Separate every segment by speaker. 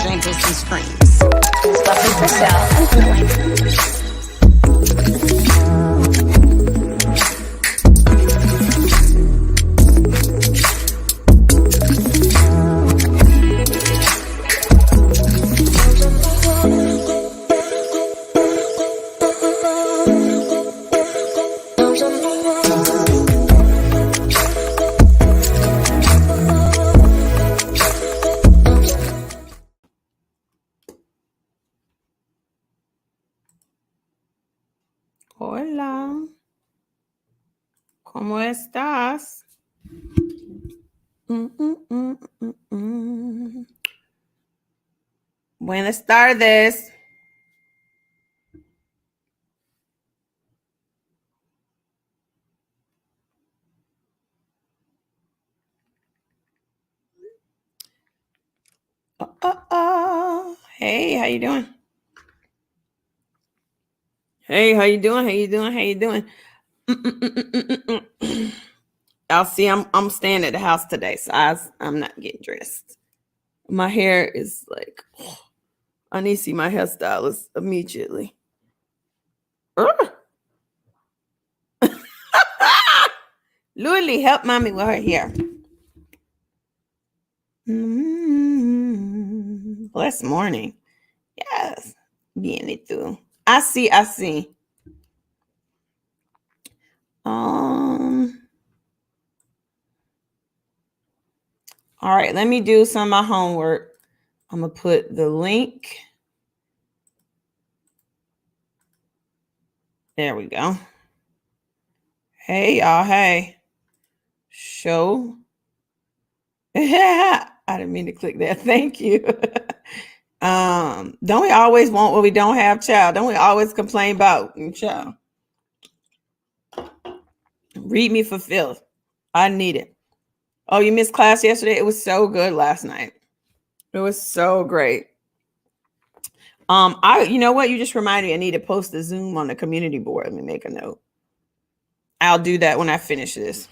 Speaker 1: drinkers and screams. Buffie Purselle and
Speaker 2: Hola, ¿cómo estás? Buenas tardes. Hey, how you doing? Hey, how you doing? How you doing? How you doing? Y'all see, I'm staying at the house today, so I'm not getting dressed. My hair is like, I need to see my hairstylist immediately. Lily, help mommy with her hair. Blessed morning. Yes. Viene tú. I see. All right, let me do some of my homework. I'm gonna put the link. There we go. Hey, y'all. Hey. Show. I didn't mean to click that. Thank you. Don't we always want what we don't have, child? Don't we always complain about, child? Read me for filth. I need it. Oh, you missed class yesterday? It was so good last night. It was so great. You know what? You just reminded me I need to post the Zoom on the community board. Let me make a note. I'll do that when I finish this.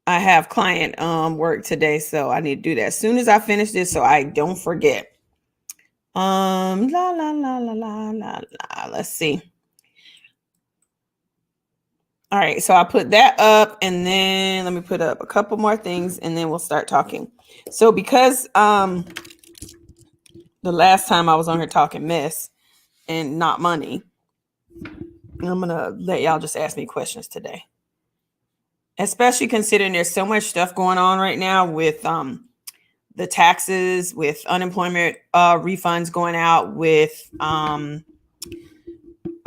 Speaker 2: I have client work today, so I need to do that as soon as I finish this so I don't forget. Let's see. All right, so I put that up, and then let me put up a couple more things, and then we'll start talking. So because the last time I was on here talking mess and not money, I'm gonna let y'all just ask me questions today. Especially considering there's so much stuff going on right now with the taxes, with unemployment refunds going out, with oh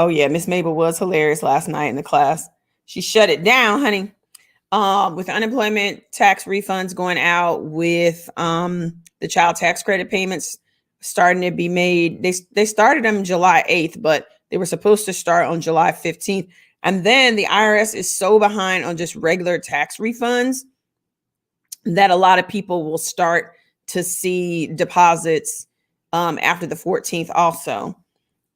Speaker 2: yeah, Miss Mabel was hilarious last night in the class. She shut it down, honey. With unemployment tax refunds going out, with the child tax credit payments starting to be made. They started them July 8th, but they were supposed to start on July 15th. And then the IRS is so behind on just regular tax refunds that a lot of people will start to see deposits after the 14th also.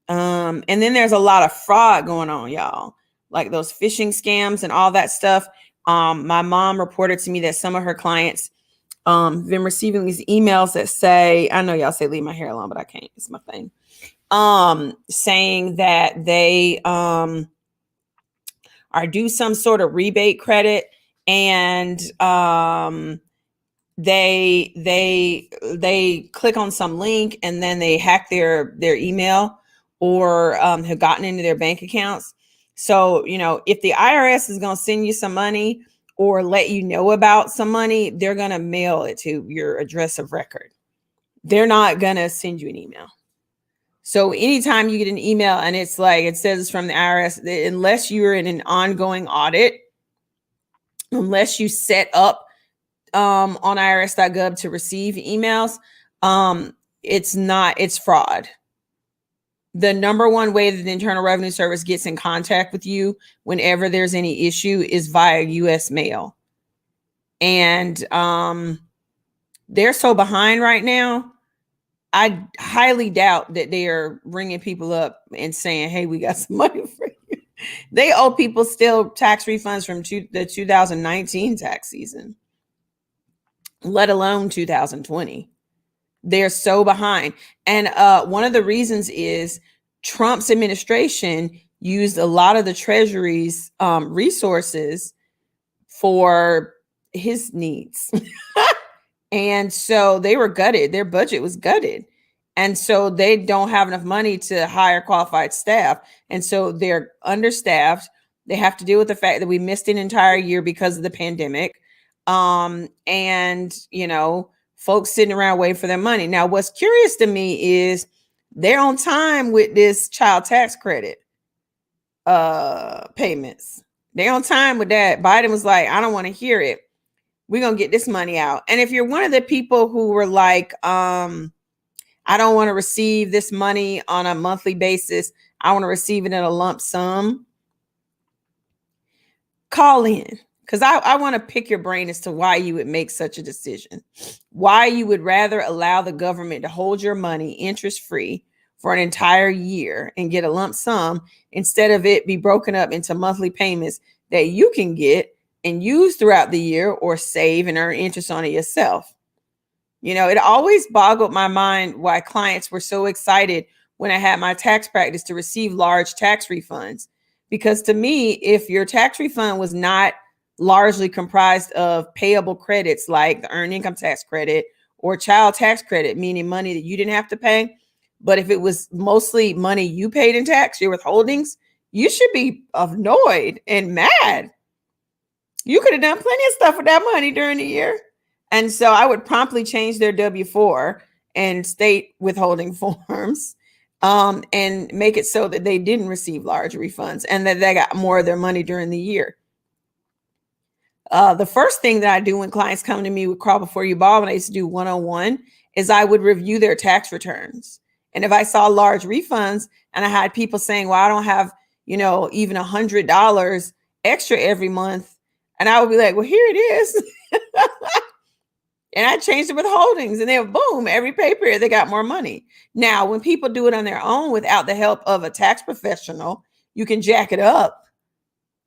Speaker 2: And then there's a lot of fraud going on, y'all, like those phishing scams and all that stuff. My mom reported to me that some of her clients been receiving these emails that say, I know y'all say leave my hair alone, but I can't. It's my thing. Saying that they are due some sort of rebate credit, and they click on some link, and then they hack their email, or have gotten into their bank accounts. So, you know, if the IRS is going to send you some money or let you know about some money, they're going to mail it to your address of record. They're not going to send you an email. So anytime you get an email and it's like, it says it's from the IRS, unless you're in an ongoing audit, unless you set up on irs.gov to receive emails, it's fraud. The number one way that the Internal Revenue Service gets in contact with you whenever there's any issue is via U.S. mail. And they're so behind right now. I highly doubt that they are ringing people up and saying, hey, we got some money for you. They owe people still tax refunds from the 2019 tax season, let alone 2020. They're so behind. And one of the reasons is Trump's administration used a lot of the Treasury's resources for his needs. And so they were gutted. Their budget was gutted. And so they don't have enough money to hire qualified staff. And so they're understaffed. They have to deal with the fact that we missed an entire year because of the pandemic. And, you know, folks sitting around waiting for their money. Now, what's curious to me is they're on time with this child tax credit payments. They're on time with that. Biden was like, I don't want to hear it. We're going to get this money out. And if you're one of the people who were like, I don't want to receive this money on a monthly basis, I want to receive it in a lump sum, call in, because I want to pick your brain as to why you would make such a decision, why you would rather allow the government to hold your money interest-free for an entire year and get a lump sum instead of it be broken up into monthly payments that you can get and use throughout the year or save and earn interest on it yourself. You know, it always boggled my mind why clients were so excited when I had my tax practice to receive large tax refunds. Because to me, if your tax refund was not largely comprised of payable credits like the earned income tax credit or child tax credit, meaning money that you didn't have to pay, but if it was mostly money you paid in tax, your withholdings, you should be annoyed and mad. You could have done plenty of stuff with that money during the year. And so I would promptly change their W-4 and state withholding forms and make it so that they didn't receive large refunds and that they got more of their money during the year. The first thing that I do when clients come to me with Crawl Before You Ball, when I used to do 101, is I would review their tax returns. And if I saw large refunds and I had people saying, well, I don't have, you know, even $100 extra every month. And I would be like, well, here it is. And I changed the withholdings and then boom, every pay period, they got more money. Now, when people do it on their own without the help of a tax professional, you can jack it up.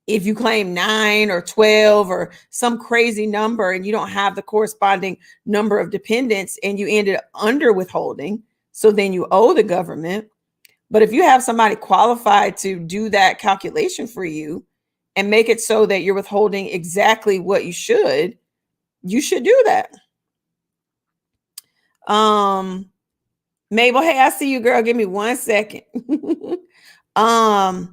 Speaker 2: If you claim 9 or 12 or some crazy number and you don't have the corresponding number of dependents and you ended up under withholding, so then you owe the government. But if you have somebody qualified to do that calculation for you and make it so that you're withholding exactly what you should do that. Mabel, hey, I see you, girl. Give me 1 second. So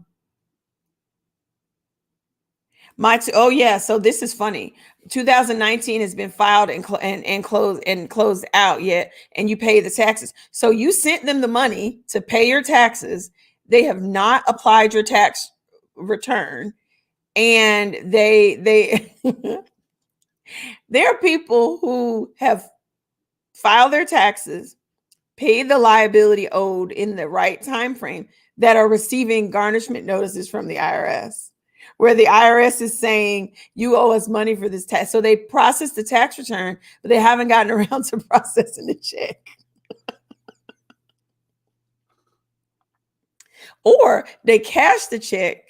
Speaker 2: this is funny. 2019 has been filed and closed out yet, and you pay the taxes. So you sent them the money to pay your taxes. They have not applied your tax return, and they there are people who have filed their taxes, paid the liability owed in the right time frame, that are receiving garnishment notices from the IRS, where the IRS is saying you owe us money for this tax. So they processed the tax return, but they haven't gotten around to processing the check. Or they cash the check.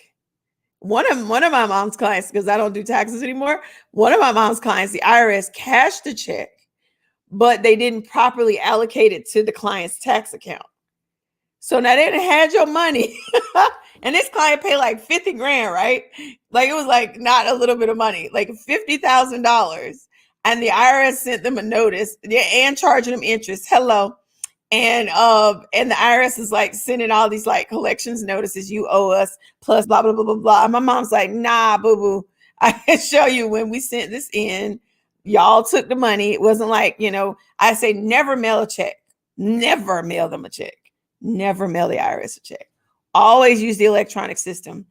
Speaker 2: One of my mom's clients, because I don't do taxes anymore, one of my mom's clients, the IRS cashed the check, but they didn't properly allocate it to the client's tax account. So now they done had your money. And this client paid like 50 grand, right? Like it was like not a little bit of money, like $50,000. And the IRS sent them a notice and charging them interest. Hello. And the IRS is like sending all these like collections notices, you owe us plus blah, blah, blah, blah, blah. And my mom's like, nah, boo-boo. I can show you when we sent this in, y'all took the money. It wasn't like, you know, I say never mail a check. Never mail them a check. Never mail the IRS a check. Always use the electronic system.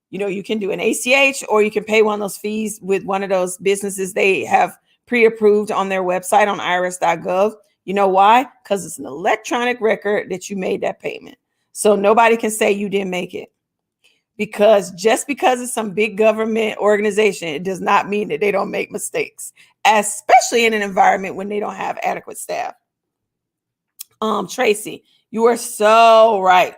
Speaker 2: You know, you can do an ACH or you can pay one of those fees with one of those businesses they have pre-approved on their website on irs.gov. You know why? Because it's an electronic record that you made that payment. So nobody can say you didn't make it. Because just because it's some big government organization, it does not mean that they don't make mistakes, especially in an environment when they don't have adequate staff. Tracy, you are so right.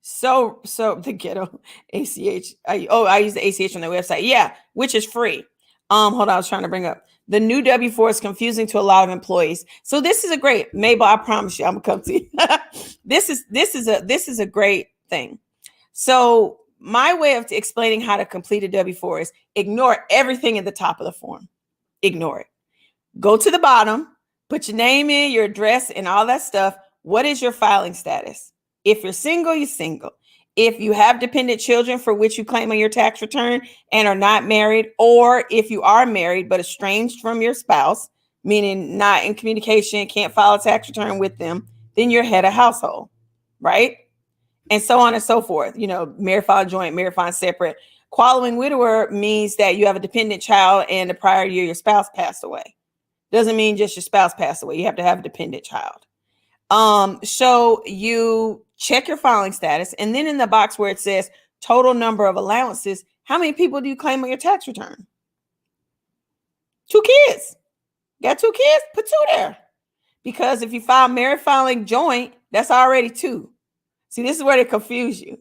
Speaker 2: So the Ghetto ACH. I use the ACH on their website. Yeah, which is free. Hold on, I was trying to bring up The new W-4 is confusing to a lot of employees. So this is a great, Mabel, I promise you, I'm gonna come to you. This is a great thing. So my way of explaining how to complete a W-4 is ignore everything at the top of the form. Ignore it. Go to the bottom, put your name in, your address, and all that stuff. What is your filing status? If you're single, you're single. If you have dependent children for which you claim on your tax return and are not married, or if you are married but estranged from your spouse, meaning not in communication, can't file a tax return with them, then you're head of household, right? And so on and so forth. Married filing joint, married filing separate. Qualifying widower means that you have a dependent child and the prior year your spouse passed away. Doesn't mean just your spouse passed away. You have to have a dependent child. So you check your filing status, and then in the box where it says total number of allowances, how many people do you claim on your tax return? 2 kids. Got 2 kids? Put 2 there. Because if you file married filing joint, that's already 2. See, this is where they confuse you.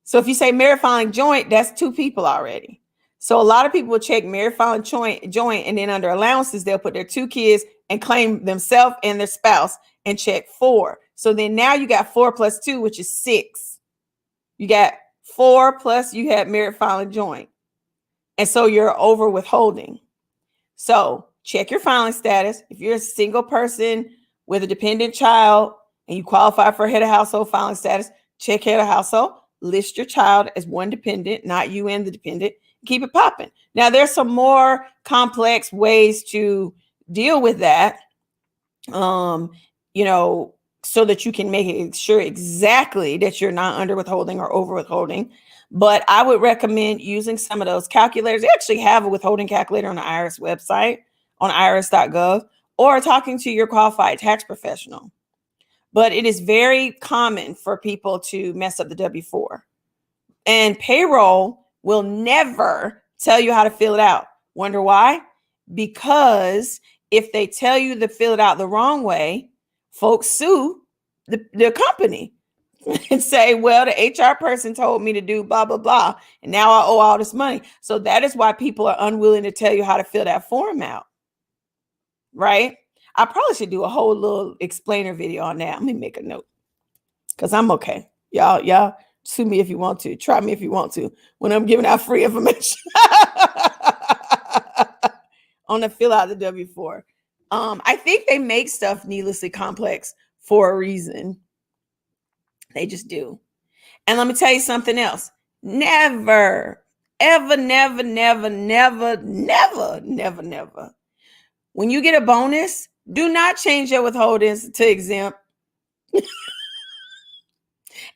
Speaker 2: So if you say married filing joint, that's 2 people already. So a lot of people will check married filing joint, and then under allowances, they'll put their 2 kids and claim themselves and their spouse and check 4. So then now you got 4 plus 2, which is 6. You got 4 plus you had married filing joint. And so you're over withholding. So check your filing status. If you're a single person with a dependent child and you qualify for head of household filing status, check head of household, list your child as one dependent, not you and the dependent, keep it popping. Now there's some more complex ways to deal with that. So that you can make sure exactly that you're not under withholding or over withholding. But I would recommend using some of those calculators. They actually have a withholding calculator on the IRS website on irs.gov, or talking to your qualified tax professional. But it is very common for people to mess up the W-4. And payroll will never tell you how to fill it out. Wonder why? Because if they tell you to fill it out the wrong way, folks sue the company and say, well, the HR person told me to do blah, blah, blah, and now I owe all this money. So that is why people are unwilling to tell you how to fill that form out, right? I probably should do a whole little explainer video on that. Let me make a note because I'm okay. Y'all sue me if you want to. Try me if you want to when I'm giving out free information on the fill out the W-4. I think they make stuff needlessly complex for a reason. They just do. And let me tell you something else. Never, ever, never, never, never, never, never, never. When you get a bonus, do not change your withholdings to exempt.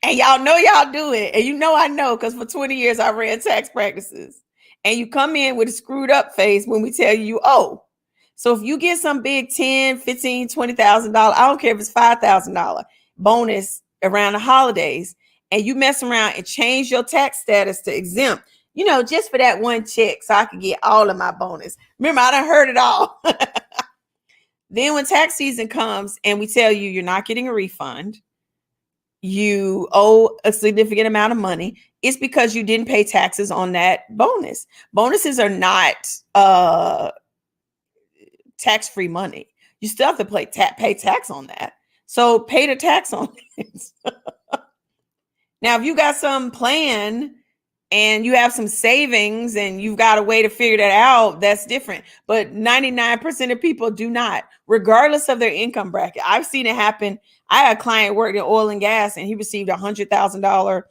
Speaker 2: And y'all know y'all do it. And I know because for 20 years I ran tax practices. And you come in with a screwed up face when we tell you owe. So if you get some big $10,000, $15,000, $20,000, I don't care if it's $5,000 bonus around the holidays, and you mess around and change your tax status to exempt, just for that one check so I could get all of my bonus. Remember, I done heard it all. Then when tax season comes and we tell you you're not getting a refund, you owe a significant amount of money, it's because you didn't pay taxes on that bonus. Bonuses are not tax-free money. You still have to pay tax on that. So pay the tax on it. Now, if you got some plan and you have some savings and you've got a way to figure that out, that's different. But 99% of people do not, regardless of their income bracket. I've seen it happen. I had a client worked in oil and gas and he received $100,000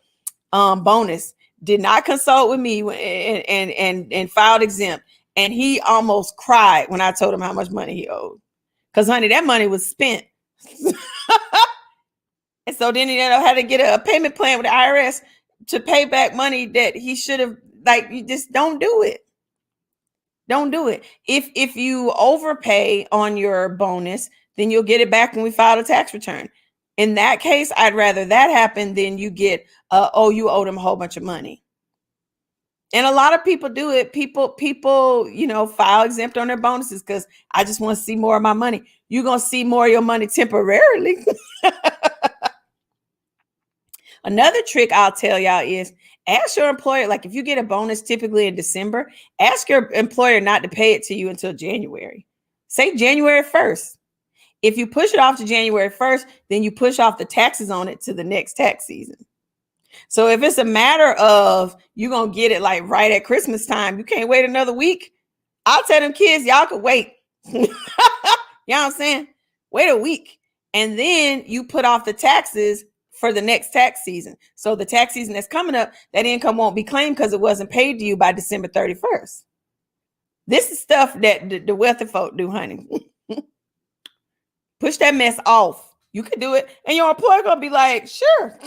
Speaker 2: bonus, did not consult with me and filed exempt. And he almost cried when I told him how much money he owed. Because, honey, that money was spent. And so then he had to get a payment plan with the IRS to pay back money that he should have. You just don't do it. Don't do it. If you overpay on your bonus, then you'll get it back when we file a tax return. In that case, I'd rather that happen than you get, you owe them a whole bunch of money. And a lot of people do it. People, file exempt on their bonuses because I just want to see more of my money. You're going to see more of your money temporarily. Another trick I'll tell y'all is ask your employer, like if you get a bonus typically in December, ask your employer not to pay it to you until January. Say January 1st. If you push it off to January 1st, then you push off the taxes on it to the next tax season. So if it's a matter of you're going to get it like right at Christmas time, you can't wait another week. I'll tell them kids, y'all could wait. You know what I'm saying? Wait a week. And then you put off the taxes for the next tax season. So the tax season that's coming up, that income won't be claimed because it wasn't paid to you by December 31st. This is stuff that the wealthy folk do, honey. Push that mess off. You can do it. And your employer going to be like, sure.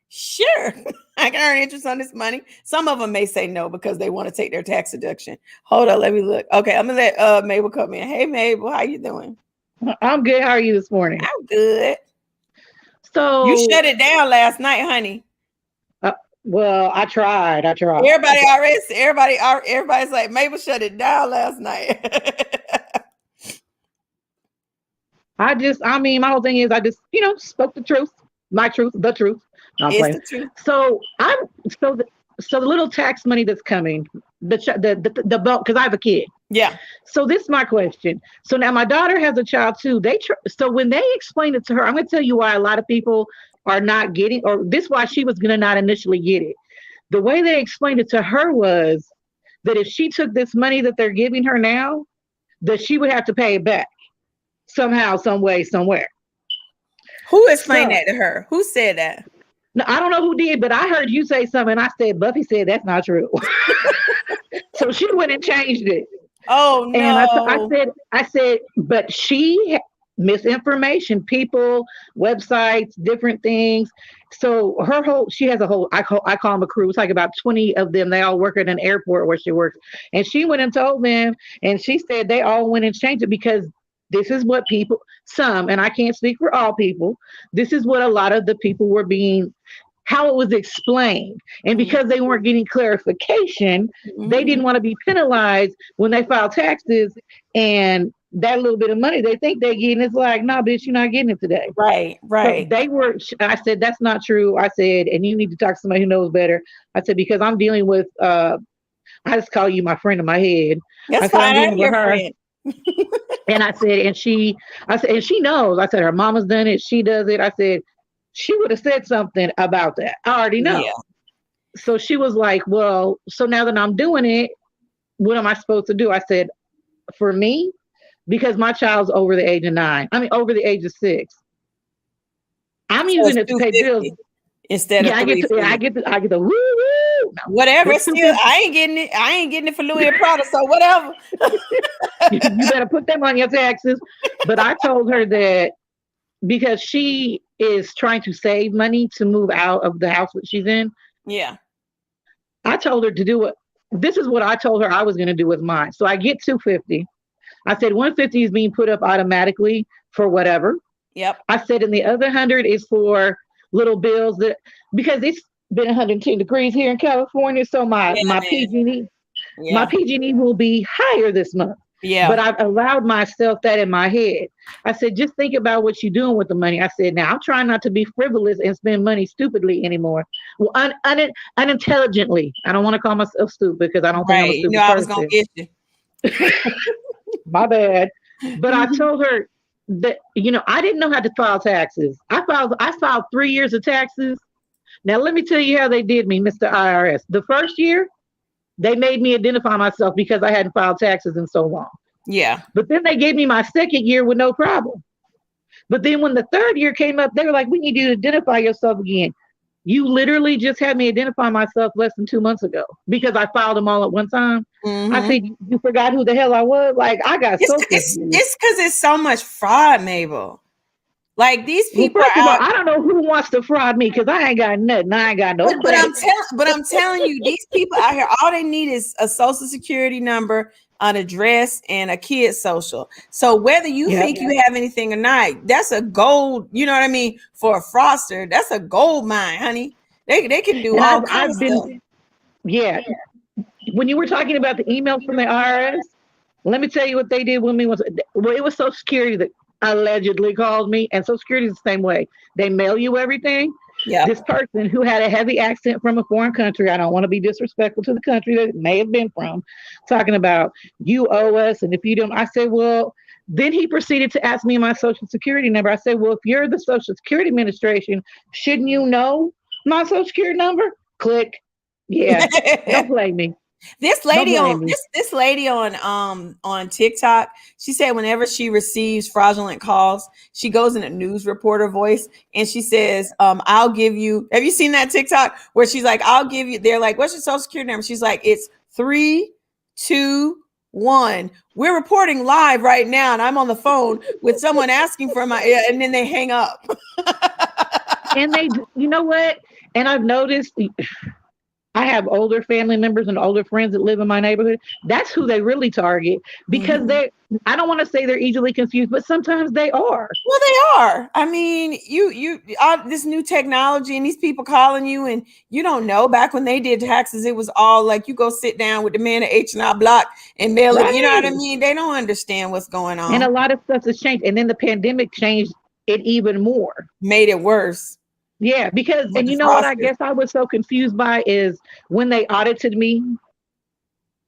Speaker 2: Sure. I can earn interest on this money. Some of them may say no because they want to take their tax deduction. Hold on, let me look. Okay, I'm gonna let Mabel come in. Hey Mabel, how you doing?
Speaker 3: I'm good. How are you this morning?
Speaker 2: I'm good.
Speaker 3: So
Speaker 2: you shut it down last night, honey.
Speaker 3: Well, I tried.
Speaker 2: Everybody's like, Mabel shut it down last night.
Speaker 3: my whole thing is I just, spoke the truth, my truth, the truth. No,
Speaker 2: it's the truth.
Speaker 3: So the little tax money that's coming, the bulk, because I have a kid.
Speaker 2: Yeah.
Speaker 3: So this is my question. So now my daughter has a child too. So when they explain it to her, I'm going to tell you why a lot of people are not getting, or this is why she was going to not initially get it. The way they explained it to her was that if she took this money that they're giving her now, that she would have to pay it back somehow, some way, somewhere.
Speaker 2: Who explained that to her? Who said that?
Speaker 3: No, I don't know who did, but I heard you say something. And I said, Buffy said that's not true. So she went and changed it.
Speaker 2: Oh no!
Speaker 3: And I said, but she misinformation, people, websites, different things. So she has a whole, I call them a crew. It's like about 20 of them. They all work at an airport where she works. And she went and told them, and she said they all went and changed it because this is what some, and I can't speak for all people, this is what a lot of the people were how it was explained. And because they weren't getting clarification, they didn't want to be penalized when they filed taxes. And that little bit of money they think they're getting, it's like, no, bitch, you're not getting it today.
Speaker 2: Right.
Speaker 3: So I said, that's not true. I said, and you need to talk to somebody who knows better. I said, because I'm dealing with, I just call you my friend in my head.
Speaker 2: That's fine. I'm your friend.
Speaker 3: And I said, and she knows. I said, her mama's done it. She does it. I said, she would have said something about that. I already know. Yeah. So she was like, well, so now that I'm doing it, what am I supposed to do? I said, for me, because my child's over the age of 9, over the age of 6, I'm using it to pay bills.
Speaker 2: Instead of
Speaker 3: I get the woo woo. No.
Speaker 2: Whatever. Still, I ain't getting it for Louis and Prada. So whatever.
Speaker 3: You better put them on your taxes. But I told her that because she is trying to save money to move out of the house that she's in.
Speaker 2: Yeah.
Speaker 3: I told her to do it. This is what I told her I was going to do with mine. So I get $250. I said 150 is being put up automatically for whatever.
Speaker 2: Yep.
Speaker 3: I said, and the other 100 is for little bills because it's been 110 degrees here in California. So my PG&E, my PG&E will be higher this month.
Speaker 2: Yeah.
Speaker 3: But I've allowed myself that in my head. I said, just think about what you're doing with the money. I said, now I'm trying not to be frivolous and spend money stupidly anymore. Well, unintelligently. I don't want to call myself stupid because I don't think I'm a stupid person.
Speaker 2: I was going to get you.
Speaker 3: My bad. But I told her that, I didn't know how to file taxes. I filed 3 years of taxes. Now, let me tell you how they did me, Mr. IRS. The first year, they made me identify myself because I hadn't filed taxes in so long.
Speaker 2: Yeah.
Speaker 3: But then they gave me my second year with no problem. But then when the third year came up, they were like, we need you to identify yourself again. You literally just had me identify myself less than 2 months ago because I filed them all at one time. Mm-hmm. I said, you forgot who the hell I was? Like, I got so confused.
Speaker 2: It's because it's so much fraud, Mabel. Like these people
Speaker 3: I don't know who wants to fraud me because I ain't got nothing. I ain't got no.
Speaker 2: But I'm telling you, these people out here, all they need is a social security number, an address, and a kid's social. So whether you think you have anything or not, that's a gold. You know what I mean? For a fraudster, that's a gold mine, honey. They can do all kinds of stuff.
Speaker 3: Yeah. When you were talking about the email from the IRS, let me tell you what they did with me. It was Social Security that allegedly called me, and Social Security is the same way. They mail you everything.
Speaker 2: Yeah.
Speaker 3: This person who had a heavy accent from a foreign country, I don't want to be disrespectful to the country that it may have been from, talking about you owe us, and if you don't, I said, well, then he proceeded to ask me my social security number. I said, well, if you're the Social Security Administration, shouldn't you know my social security number? Click. Yeah. Don't blame me.
Speaker 2: This lady on this lady on TikTok, she said whenever she receives fraudulent calls, she goes in a news reporter voice and she says, I'll give you, have you seen that TikTok where she's like, I'll give you, they're like, what's your social security number? She's like, it's 3, 2, 1. We're reporting live right now and I'm on the phone with someone asking for my, and then they hang up.
Speaker 3: And they, you know what? And I've noticed, I have older family members and older friends that live in my neighborhood. That's who they really target because I don't want to say they're easily confused, but sometimes they are.
Speaker 2: Well, they are. I mean, this new technology and these people calling you and you don't know. Back when they did taxes, it was all like you go sit down with the man at H&R Block and mail it. You know what I mean? They don't understand what's going on.
Speaker 3: And a lot of stuff has changed. And then the pandemic changed it even more.
Speaker 2: Made it worse.
Speaker 3: Yeah, because, and you know what I guess I was so confused by is when they audited me,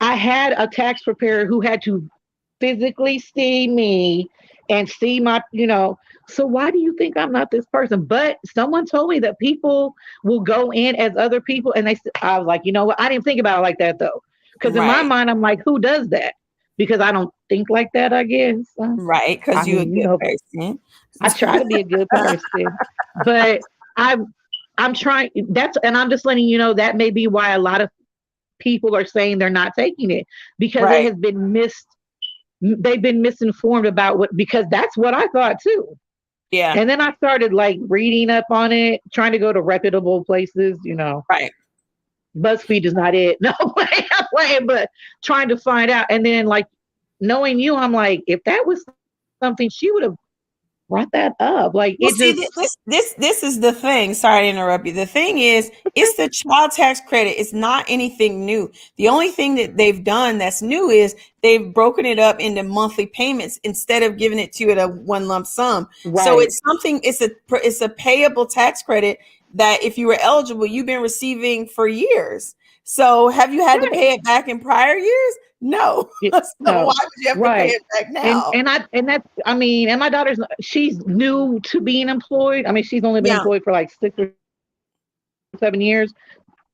Speaker 3: I had a tax preparer who had to physically see me and see my, so why do you think I'm not this person? But someone told me that people will go in as other people. And I was like, you know what? I didn't think about it like that though. Because in my mind, I'm like, who does that? Because I don't think like that, I guess.
Speaker 2: Right, because you're a good person.
Speaker 3: I try to be a good person. But I'm trying, and I'm just letting you know that may be why a lot of people are saying they're not taking it because it has been they've been misinformed about because that's what I thought too. Yeah. And then I started like reading up on it, trying to go to reputable places, Right. BuzzFeed is not it. No way, I'm playing, but trying to find out. And then like knowing you, I'm like, if that was something she would have brought that up. Like
Speaker 2: this is the thing. Sorry to interrupt you. The thing is, it's the child tax credit. It's not anything new. The only thing that they've done that's new is they've broken it up into monthly payments instead of giving it to you at a one lump sum. Right. So it's something. It's a payable tax creded that if you were eligible, you've been receiving for years. So have you had to pay it back in prior years? No. So why would you have to pay it back now?
Speaker 3: And my daughter's, she's new to being employed. I mean, she's only been employed for like 6 or 7 years,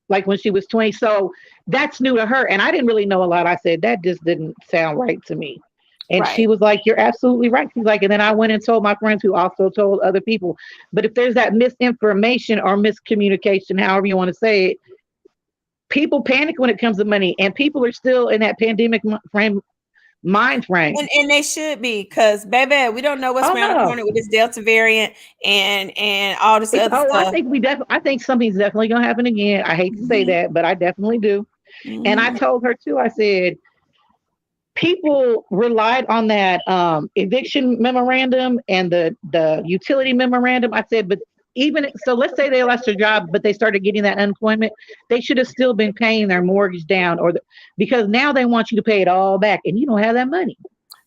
Speaker 3: like when she was 20. So that's new to her. And I didn't really know a lot. I said, that just didn't sound right to me. And she was like, you're absolutely right. She's like, and then I went and told my friends who also told other people. But if there's that misinformation or miscommunication, however you want to say it, people panic when it comes to money, and people are still in that pandemic mind frame.
Speaker 2: And they should be, because baby, we don't know what's around the corner with this Delta variant and all this other stuff.
Speaker 3: I think something's definitely gonna happen again. I hate to say that, but I definitely do. And I told her too, I said, people relied on that eviction memorandum and the utility memorandum. I said, but even so, let's say they lost their job, but they started getting that unemployment, they should have still been paying their mortgage down, because now they want you to pay it all back, and you don't have that money.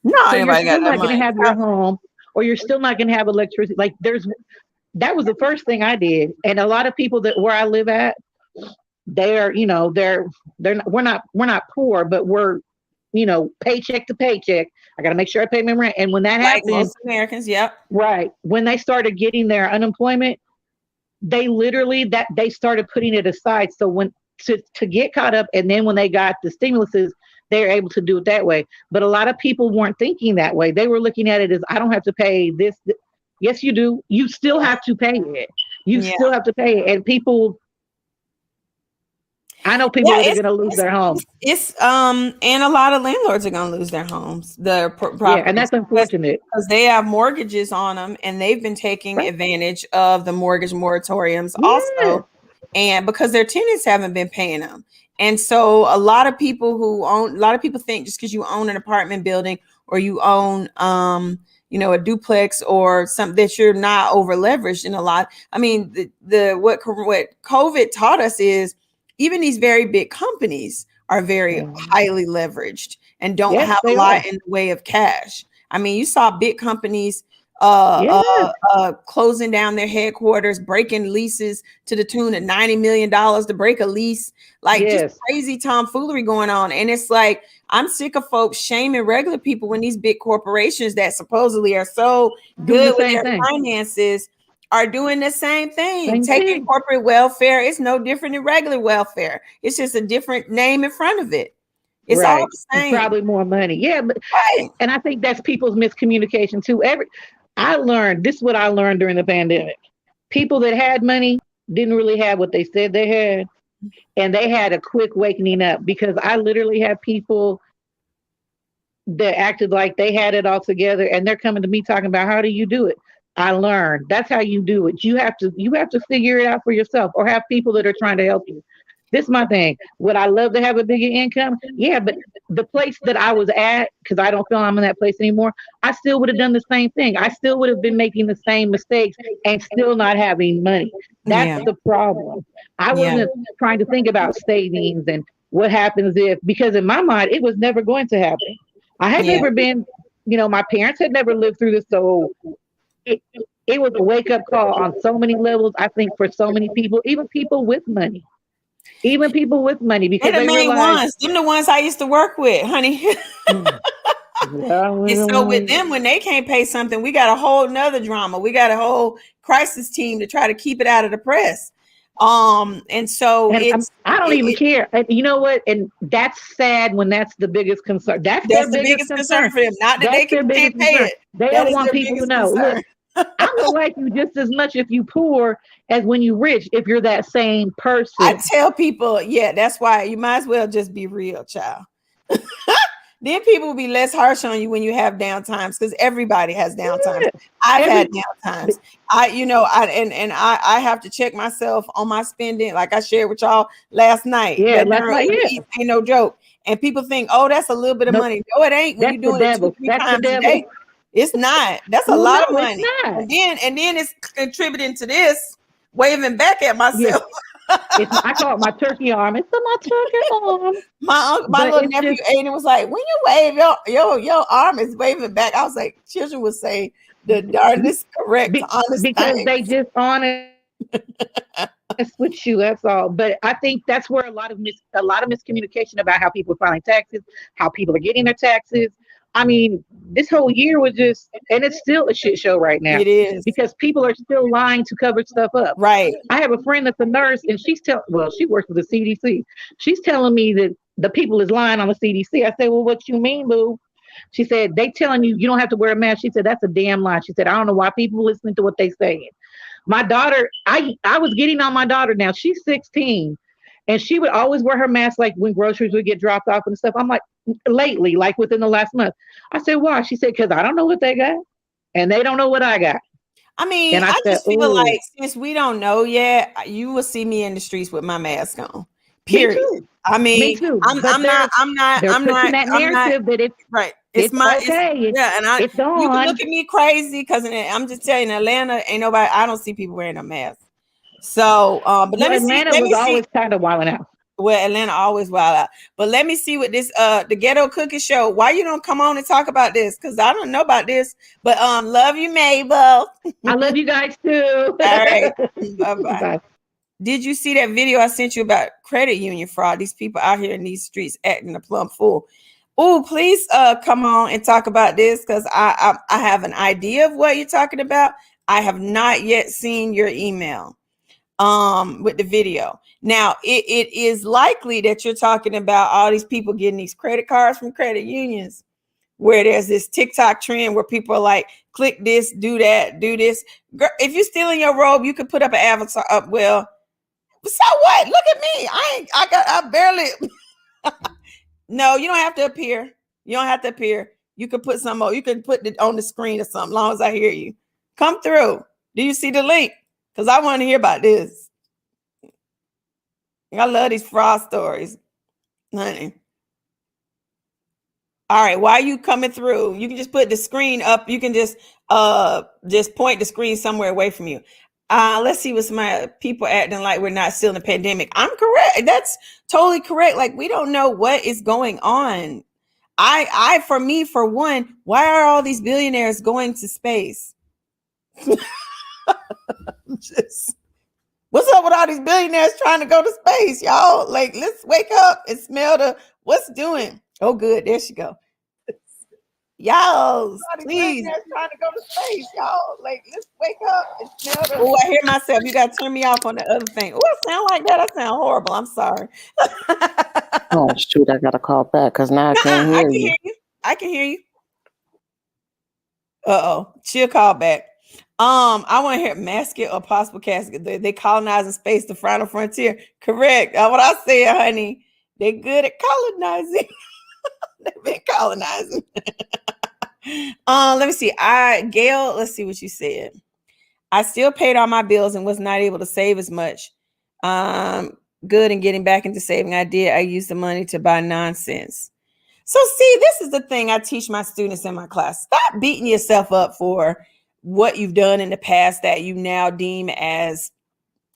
Speaker 2: No,
Speaker 3: so you're still not going to have your home, or you're still not going to have electricity. Like that was the first thing I did, and a lot of people where I live at, they're we're not poor, but we're paycheck to paycheck. I got to make sure I pay my rent. And when that happens,
Speaker 2: most Americans,
Speaker 3: right. When they started getting their unemployment, they literally they started putting it aside. So when to get caught up, and then when they got the stimuluses, they're able to do it that way. But a lot of people weren't thinking that way. They were looking at it as, I don't have to pay this. Yes, you do. You still have to pay it. You still have to pay it. And people, I know people are going to lose their homes.
Speaker 2: And a lot of landlords are going to lose their homes, their properties.
Speaker 3: And that's unfortunate
Speaker 2: because they have mortgages on them, and they've been taking advantage of the mortgage moratoriums also, and because their tenants haven't been paying them. And so a lot of people think just because you own an apartment building or you own a duplex or something that you're not over leveraged in a lot. I mean, what COVID taught us is, even these very big companies are very highly leveraged and don't have a lot in the way of cash. I mean, you saw big companies
Speaker 3: Yes.
Speaker 2: closing down their headquarters, breaking leases to the tune of $90 million to break a lease, like just
Speaker 3: Yes.
Speaker 2: crazy tomfoolery going on. And it's like, I'm sick of folks shaming regular people when these big corporations that supposedly are so
Speaker 3: Doing the
Speaker 2: good with
Speaker 3: same
Speaker 2: their
Speaker 3: thing.
Speaker 2: finances are doing the same thing.
Speaker 3: Same
Speaker 2: Taking
Speaker 3: thing.
Speaker 2: corporate welfare is no different than regular welfare. It's just a different name in front of it. It's all
Speaker 3: Right.
Speaker 2: the
Speaker 3: And
Speaker 2: same.
Speaker 3: probably more money. Yeah, but
Speaker 2: Right.
Speaker 3: and I think that's people's miscommunication too. This is what I learned during the pandemic. People that had money didn't really have what they said they had. And they had a quick wakening up, because I literally had people that acted like they had it all together, and they're coming to me talking about, how do you do it? I learned that's how you do it. You have to figure it out for yourself, or have people that are trying to help you. This is my thing. Would I love to have a bigger income? Yeah, but the place that I was at, because I don't feel I'm in that place anymore, I still would have done the same thing. I still would have been making the same mistakes and still not having money. That's
Speaker 2: Yeah.
Speaker 3: the problem. I
Speaker 2: Yeah.
Speaker 3: wasn't trying to think about savings and what happens if, because in my mind, it was never going to happen. I had
Speaker 2: Yeah.
Speaker 3: never been, my parents had never lived through this. So it, it was a wake up call on so many levels, I think, for so many people, even people with money. Even people with money, because
Speaker 2: They're the
Speaker 3: they
Speaker 2: main
Speaker 3: realize.
Speaker 2: ones. Them the ones I used to work with, honey. And so with them, when they can't pay something, we got a whole nother drama. We got a whole crisis team to try to keep it out of the press. And so
Speaker 3: And I don't even care. And you know what? And that's sad when that's the biggest concern. That's their
Speaker 2: the biggest concern for them. Not that
Speaker 3: That's
Speaker 2: they
Speaker 3: their
Speaker 2: can't
Speaker 3: biggest
Speaker 2: pay
Speaker 3: concern.
Speaker 2: it.
Speaker 3: They
Speaker 2: That
Speaker 3: don't
Speaker 2: is
Speaker 3: want
Speaker 2: their
Speaker 3: people to
Speaker 2: biggest
Speaker 3: know.
Speaker 2: concern.
Speaker 3: Look, I'm gonna like you just as much if you poor as when you rich, if you're that same person.
Speaker 2: I tell people, yeah, that's why you might as well just be real, child. Then people will be less harsh on you when you have down times, because everybody has down times. I've had down times. I have to check myself on my spending, like I shared with y'all last night.
Speaker 3: Yeah,
Speaker 2: That
Speaker 3: last night,
Speaker 2: ain't no joke. And people think, oh, that's a little bit of
Speaker 3: Nope.
Speaker 2: money. No, it ain't. When
Speaker 3: That's
Speaker 2: you're doing
Speaker 3: the
Speaker 2: it
Speaker 3: devil.
Speaker 2: 2-3
Speaker 3: That's the
Speaker 2: times a
Speaker 3: devil.
Speaker 2: day, it's not. That's a
Speaker 3: Well,
Speaker 2: lot
Speaker 3: no,
Speaker 2: of
Speaker 3: it's
Speaker 2: money.
Speaker 3: not.
Speaker 2: And then it's contributing to this, waving back at myself.
Speaker 3: I call it my turkey arm. It's my turkey arm.
Speaker 2: My
Speaker 3: But
Speaker 2: little
Speaker 3: it's
Speaker 2: nephew
Speaker 3: just-
Speaker 2: Aiden was like, when you wave, your arm is waving back. I was like, children would say the darndest correct, honest
Speaker 3: because
Speaker 2: thing.
Speaker 3: they just honest with you. That's all. But I think that's where a lot of miscommunication about how people are filing taxes, how people are getting their taxes. I mean, this whole year was just, and it's still a shit show right now.
Speaker 2: It is,
Speaker 3: because people are still lying to cover stuff up.
Speaker 2: right.
Speaker 3: I have a friend that's a nurse, and she works with the CDC. She's telling me that the people is lying on the CDC. I said, well, what you mean, boo? She said, they telling you don't have to wear a mask. She said, that's a damn lie. She said, I don't know why people listening to what they saying. My daughter, I was getting on my daughter now. She's 16, and she would always wear her mask like when groceries would get dropped off and stuff. I'm like, lately, like within the last month. I said, why? She said, because I don't know what they got, and they don't know what I got.
Speaker 2: I mean,
Speaker 3: And
Speaker 2: I
Speaker 3: said,
Speaker 2: just feel like since we don't know yet, you will see me in the streets with my mask on. Period.
Speaker 3: Me too.
Speaker 2: I mean,
Speaker 3: Me too.
Speaker 2: I'm not
Speaker 3: that narrative that it's
Speaker 2: right.
Speaker 3: It's okay.
Speaker 2: And
Speaker 3: It's on.
Speaker 2: you can look at me crazy because I'm just telling you, in Atlanta, ain't nobody. I don't see people wearing a mask. So, but let me see.
Speaker 3: Atlanta was always kind of wilding out.
Speaker 2: Well, Atlanta always wild out. But let me see what this the Ghetto Cookie Show. Why you don't come on and talk about this? Because I don't know about this. But love you, Mabel.
Speaker 3: I love you guys too.
Speaker 2: All right. Bye-bye. Bye. Did you see that video I sent you about credit union fraud? These people out here in these streets acting a plumb fool. Oh, please come on and talk about this, because I have an idea of what you're talking about. I have not yet seen your email with the video. Now, it is likely that you're talking about all these people getting these credit cards from credit unions, where there's this TikTok trend where people are like, click this, do that, do this. Girl, if you're still in your robe, you could put up an avatar up. Well, so what? Look at me. I barely. No, you don't have to appear. You don't have to appear. You can put some. You can put it on the screen or something. As long as I hear you, come through. Do you see the link? Because I want to hear about this. I love these fraud stories, honey. All right, why are you coming through? You can just put the screen up. You can just point the screen somewhere away from you. Let's see what's my people acting like we're not still in the pandemic. I'm correct. That's totally correct. Like, we don't know what is going on. For one, why are all these billionaires going to space? Just, what's up with all these billionaires trying to go to space, y'all? Like, let's wake up and smell what's doing. Oh, good. There she go. Y'all, please. Trying to go to space, y'all. Like, let's wake up and smell Oh, I hear myself. You got to turn me off on the other thing. Oh, I sound like that. I sound horrible. I'm sorry.
Speaker 4: Oh, shoot. I got to call back because now I can't hear you.
Speaker 2: I can hear you. Uh-oh. She'll call back. I want to hear masket or possible casket. They colonizing space, the final frontier. Correct. What I said, honey. They're good at colonizing. They've been colonizing. Let me see. Gail, let's see what you said. I still paid all my bills and was not able to save as much. Good in getting back into saving. I used the money to buy nonsense. So see, this is the thing I teach my students in my class. Stop beating yourself up for what you've done in the past that you now deem as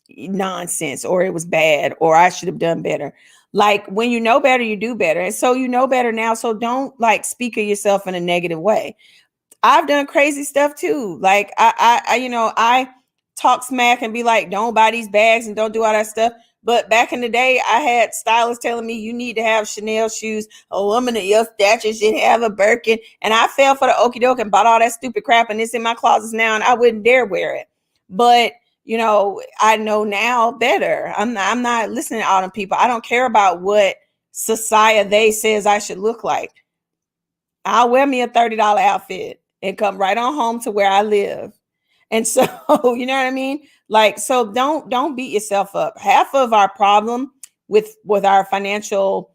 Speaker 2: nonsense, or it was bad, or I should have done better. Like, when you know better, you do better. And so you know better now. So don't like speak of yourself in a negative way. I've done crazy stuff too. Like I talk smack and be like, don't buy these bags and don't do all that stuff. But back in the day, I had stylists telling me you need to have Chanel shoes. A woman of your stature should have a Birkin. And I fell for the okie doke and bought all that stupid crap. And it's in my closets now and I wouldn't dare wear it. But, I know now better. I'm not listening to all them people. I don't care about what society says I should look like. I'll wear me a $30 outfit and come right on home to where I live. And so, you know what I mean? Like, so don't beat yourself up. Half of our problem with our financial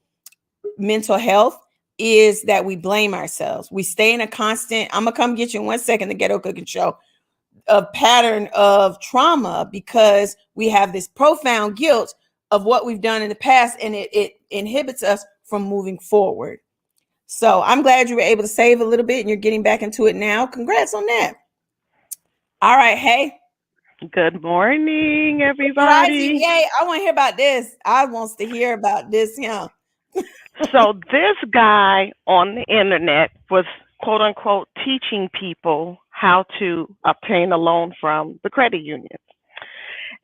Speaker 2: mental health is that we blame ourselves. We stay in a constant, I'm going to come get you in 1 second, the Ghetto Cooking Show, a pattern of trauma because we have this profound guilt of what we've done in the past, and it inhibits us from moving forward. So I'm glad you were able to save a little bit and you're getting back into it now. Congrats on that. All right. Hey.
Speaker 5: Good morning, everybody.
Speaker 2: Yay. I want to hear about this. I wants to hear about this. Yeah.
Speaker 5: So this guy on the internet was, quote unquote, teaching people how to obtain a loan from the credit union.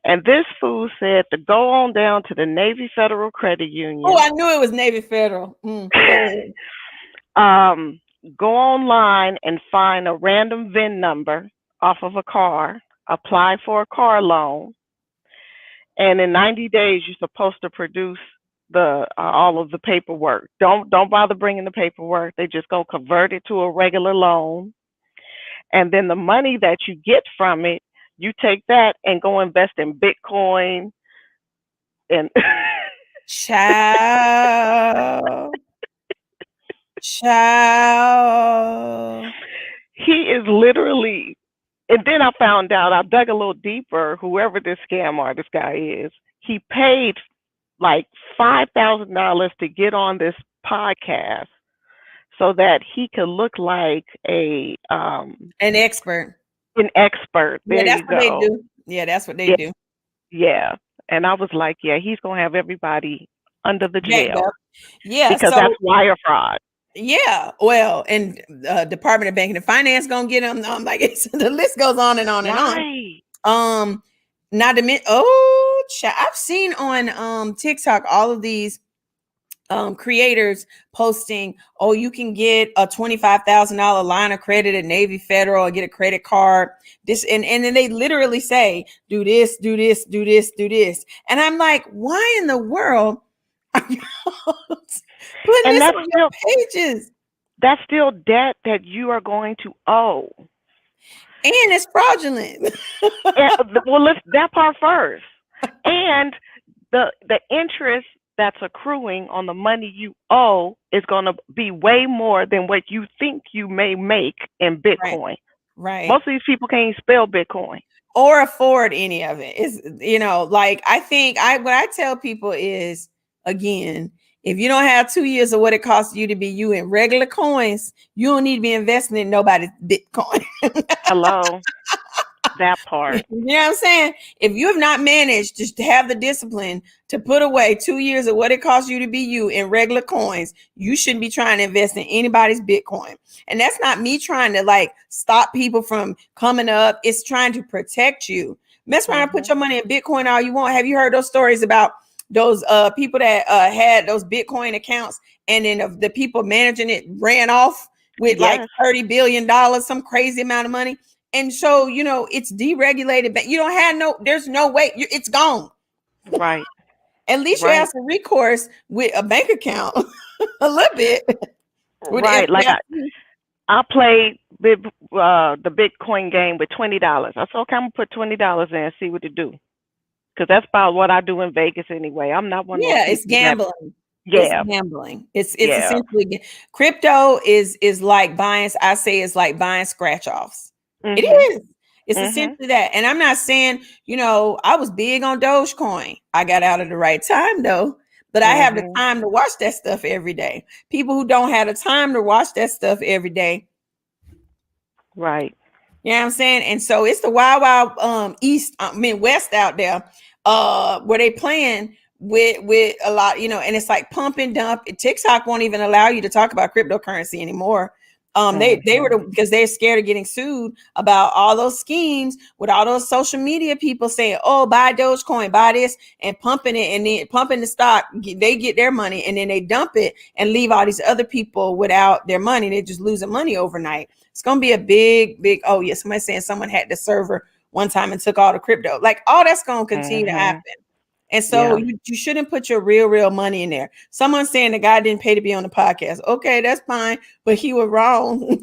Speaker 5: And this fool said to go on down to the Navy Federal Credit Union.
Speaker 2: Oh, I knew it was Navy Federal.
Speaker 5: Go online and find a random VIN number off of a car, apply for a car loan, and in 90 days you're supposed to produce all of the paperwork. Don't bother bringing the paperwork. They just gonna convert it to a regular loan, and then the money that you get from it, you take that and go invest in Bitcoin and
Speaker 2: Child.
Speaker 5: He is literally, and then I found out, I dug a little deeper, whoever this scam artist guy is, he paid like $5,000 to get on this podcast so that he could look like an
Speaker 2: expert.
Speaker 5: An expert. There
Speaker 2: that's
Speaker 5: you
Speaker 2: what
Speaker 5: go.
Speaker 2: They do. Yeah, that's what they do.
Speaker 5: Yeah. And I was like, yeah, he's going to have everybody under the jail.
Speaker 2: Yeah.
Speaker 5: Because that's wire fraud.
Speaker 2: Yeah. Well, and Department of Banking and Finance going to get them. I'm like, the list goes on and on and on. Not to mention, I've seen on TikTok all of these creators posting, you can get a $25,000 line of credit at Navy Federal or get a credit card. And then they literally say, do this, do this, do this, do this. And I'm like, why in the world are you putting this on your pages?
Speaker 5: That's still debt that you are going to owe.
Speaker 2: And it's fraudulent.
Speaker 5: Well, let's that part first. And the interest that's accruing on the money you owe is going to be way more than what you think you may make in Bitcoin.
Speaker 2: Right.
Speaker 5: Most of these people can't even spell Bitcoin
Speaker 2: or afford any of it. It's, like I think what I tell people is, again, if you don't have 2 years of what it costs you to be you in regular coins, you don't need to be investing in nobody's Bitcoin.
Speaker 5: Hello. That part.
Speaker 2: You know what I'm saying? If you have not managed to have the discipline to put away 2 years of what it costs you to be you in regular coins, you shouldn't be trying to invest in anybody's Bitcoin. And that's not me trying to like stop people from coming up. It's trying to protect you. Mess around and put your money in Bitcoin all you want. Have you heard those stories about those people that had those Bitcoin accounts and then the people managing it ran off with like $30 billion, some crazy amount of money? And so, you know, it's deregulated, but you don't have there's no way it's gone.
Speaker 5: Right.
Speaker 2: At least you have some recourse with a bank account a little bit.
Speaker 5: Right. Like I played the Bitcoin game with $20. I said, okay, I'm gonna put $20 in and see what it do. Because that's about what I do in Vegas anyway. I'm not one of those people.
Speaker 2: It's gambling. It's gambling. It's
Speaker 5: Yeah.
Speaker 2: essentially crypto is like buying, I say it's like buying scratch offs.
Speaker 5: Mhm.
Speaker 2: It is. It's essentially that. And I'm not saying, you know, I was big on Dogecoin. I got out at the right time though. But I have the time to watch that stuff every day. People who don't have the time to watch that stuff every day.
Speaker 5: Right.
Speaker 2: You know what I'm saying? And so it's the wild, wild east, west out there, where they playing with a lot, you know, and it's like pump and dump. TikTok won't even allow you to talk about cryptocurrency anymore. They were because they're scared of getting sued about all those schemes with all those social media people saying, oh, buy Dogecoin, buy this, and pumping it, and then pumping the stock. They get their money and then they dump it and leave all these other people without their money. They're just losing money overnight. It's going to be a big, oh yeah, somebody saying someone hacked the server one time and took all the crypto. Like all that's going to continue to happen. And so you shouldn't put your real money in there. Someone saying the guy didn't pay to be on the podcast. Okay, that's fine, but he was wrong.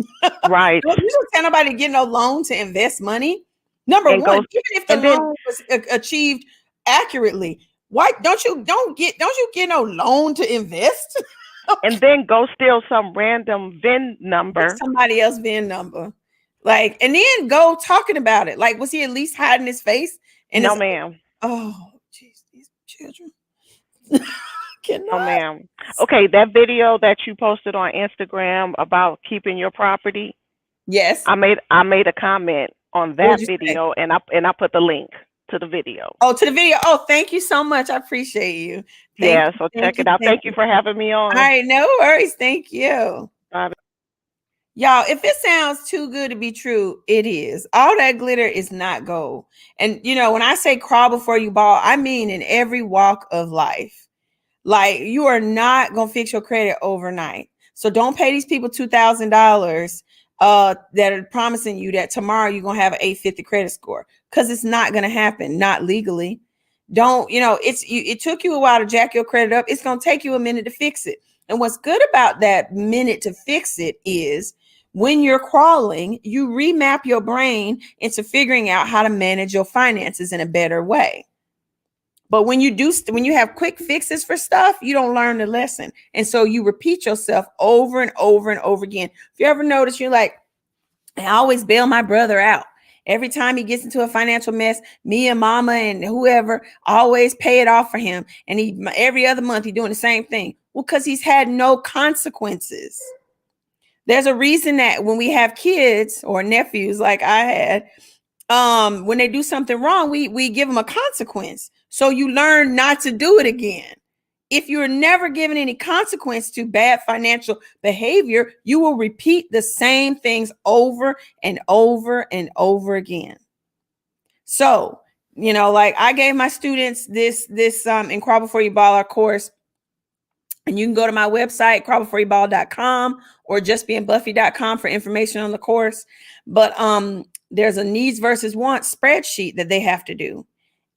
Speaker 5: Right.
Speaker 2: You don't tell nobody to get no loan to invest money. Number one, even if the loan was achieved accurately, why don't you get no loan to invest?
Speaker 5: And then go steal some random VIN number.
Speaker 2: Somebody else's VIN number. Like, and then go talking about it. Like, was he at least hiding his face? And
Speaker 5: no, ma'am.
Speaker 2: Oh, jeez, these children.
Speaker 5: No, ma'am. Okay, that video that you posted on Instagram about keeping your property.
Speaker 2: Yes.
Speaker 5: I made a comment on that video, and I put the link to the video.
Speaker 2: Oh, to the video. Oh, thank you so much. I appreciate you.
Speaker 5: So check it out. Thank you for having me on.
Speaker 2: All right, no worries. Thank you.
Speaker 5: Bye.
Speaker 2: Y'all, if it sounds too good to be true, it is. All that glitter is not gold. And, you know, when I say crawl before you ball, I mean in every walk of life. Like, you are not going to fix your credit overnight. So don't pay these people $2,000 that are promising you that tomorrow you're going to have an 850 credit score, because it's not going to happen, not legally. Don't, you know, it took you a while to jack your credit up. It's going to take you a minute to fix it. And what's good about that minute to fix it is when you're crawling, you remap your brain into figuring out how to manage your finances in a better way. But when you have quick fixes for stuff, you don't learn the lesson. And so you repeat yourself over and over and over again. If you ever notice, you're like, I always bail my brother out. Every time he gets into a financial mess, me and mama and whoever always pay it off for him. And every other month he's doing the same thing. Well, because he's had no consequences. There's a reason that when we have kids or nephews like I had, when they do something wrong, we give them a consequence. So you learn not to do it again. If you're never given any consequence to bad financial behavior, you will repeat the same things over and over and over again. So, you know, like I gave my students this in Crawl Before You Ball, our course. And you can go to my website, crawlbeforeyouball.com or justbeinbuffy.com for information on the course. But there's a needs versus wants spreadsheet that they have to do.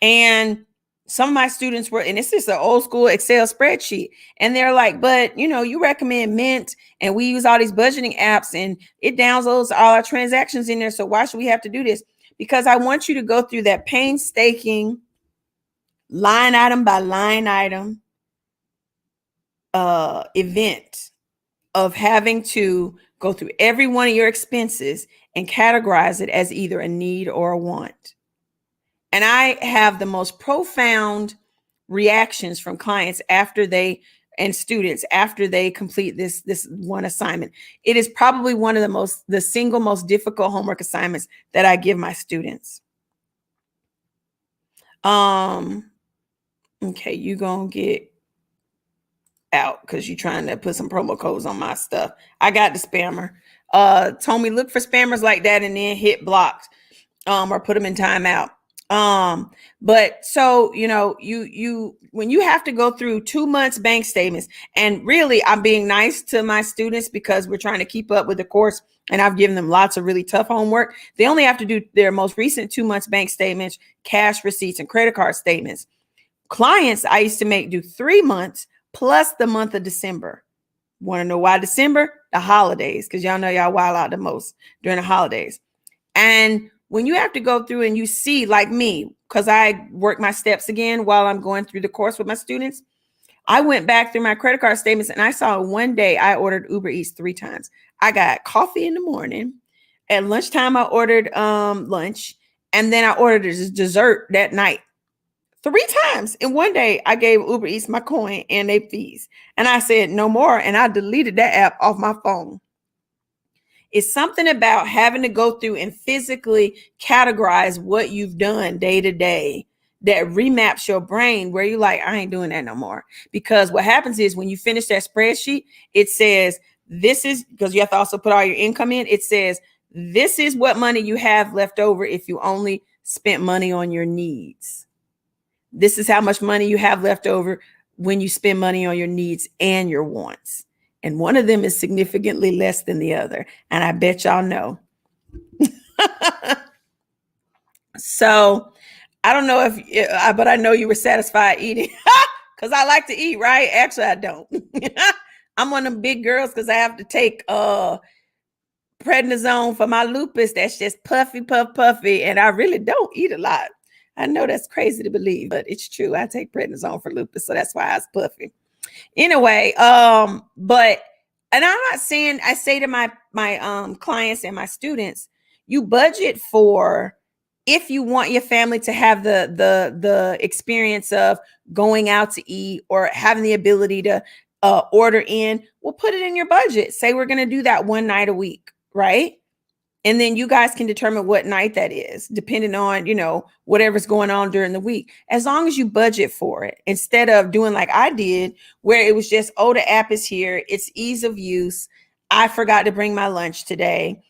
Speaker 2: And some of my students were, and it's just an old school Excel spreadsheet. And they're like, but, you know, you recommend Mint and we use all these budgeting apps and it downloads all our transactions in there. So why should we have to do this? Because I want you to go through that painstaking line item by line item event of having to go through every one of your expenses and categorize it as either a need or a want. And I have the most profound reactions from clients and students after they complete this one assignment. It is probably one of the single most difficult homework assignments that I give my students. Okay, you gonna get out because you're trying to put some promo codes on my stuff. I got the spammer. Told me look for spammers like that and then hit blocked, or put them in timeout. But so you when you have to go through 2 months bank statements, and really I'm being nice to my students because we're trying to keep up with the course, and I've given them lots of really tough homework. They only have to do their most recent 2 months bank statements, cash receipts, and credit card statements. Clients I used to make do 3 months plus the month of December. Want to know why December? The holidays, because y'all know y'all wild out the most during the holidays. And when you have to go through and you see, like me, because I work my steps again while I'm going through the course with my students, I went back through my credit card statements and I saw one day I ordered Uber Eats 3 times. I got coffee in the morning. At lunchtime, I ordered lunch. And then I ordered a dessert that night. 3 times in one day, I gave Uber Eats my coin and their fees. And I said, no more. And I deleted that app off my phone. It's something about having to go through and physically categorize what you've done day to day that remaps your brain where you're like, I ain't doing that no more. Because what happens is when you finish that spreadsheet, it says, this is, because you have to also put all your income in. It says, this is what money you have left over if you only spent money on your needs. This is how much money you have left over when you spend money on your needs and your wants. And one of them is significantly less than the other. And I bet y'all know. So I don't know but I know you were satisfied eating because I like to eat, right? Actually, I don't. I'm one of them big girls because I have to take prednisone for my lupus. That's just puffy. And I really don't eat a lot. I know that's crazy to believe, but it's true. I take prednisone for lupus. So that's why I was puffy. Anyway, and I'm not saying, I say to my clients and my students, you budget for if you want your family to have the experience of going out to eat or having the ability to order in, we'll put it in your budget. Say we're going to do that one night a week, right? And then you guys can determine what night that is, depending on, whatever's going on during the week, as long as you budget for it, instead of doing like I did, where it was just, oh, the app is here. It's ease of use. I forgot to bring my lunch today.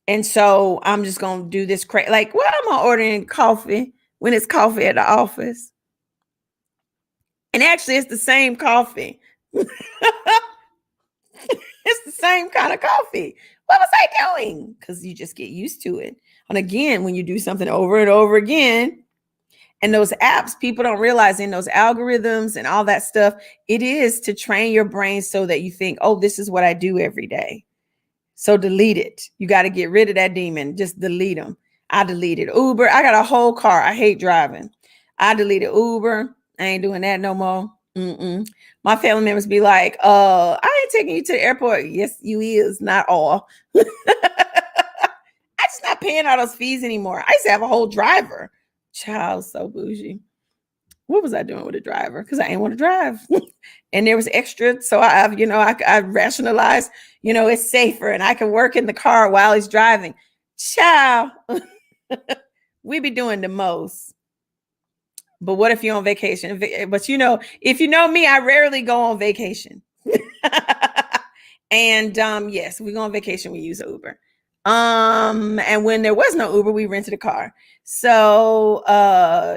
Speaker 2: And so I'm just going to do this. Like, well, I'm ordering coffee when it's coffee at the office. And actually, it's the same coffee. It's the same kind of coffee. What was I doing? Because you just get used to it. And again, when you do something over and over again, and those apps, people don't realize in those algorithms and all that stuff, it is to train your brain so that you think, oh, this is what I do every day. So delete it. You got to get rid of that demon. Just delete them. I deleted Uber. I got a whole car. I hate driving. I deleted Uber. I ain't doing that no more. My family members be like, I ain't taking you to the airport. Yes, you is, not all. I just not paying all those fees anymore. I used to have a whole driver. Child, so bougie. What was I doing with a driver? Because I ain't want to drive. And there was extra. So I rationalized, it's safer and I can work in the car while he's driving. Child, we be doing the most. But what if you're on vacation? But if you know me, I rarely go on vacation. And yes, we go on vacation, we use Uber. And when there was no Uber, we rented a car. So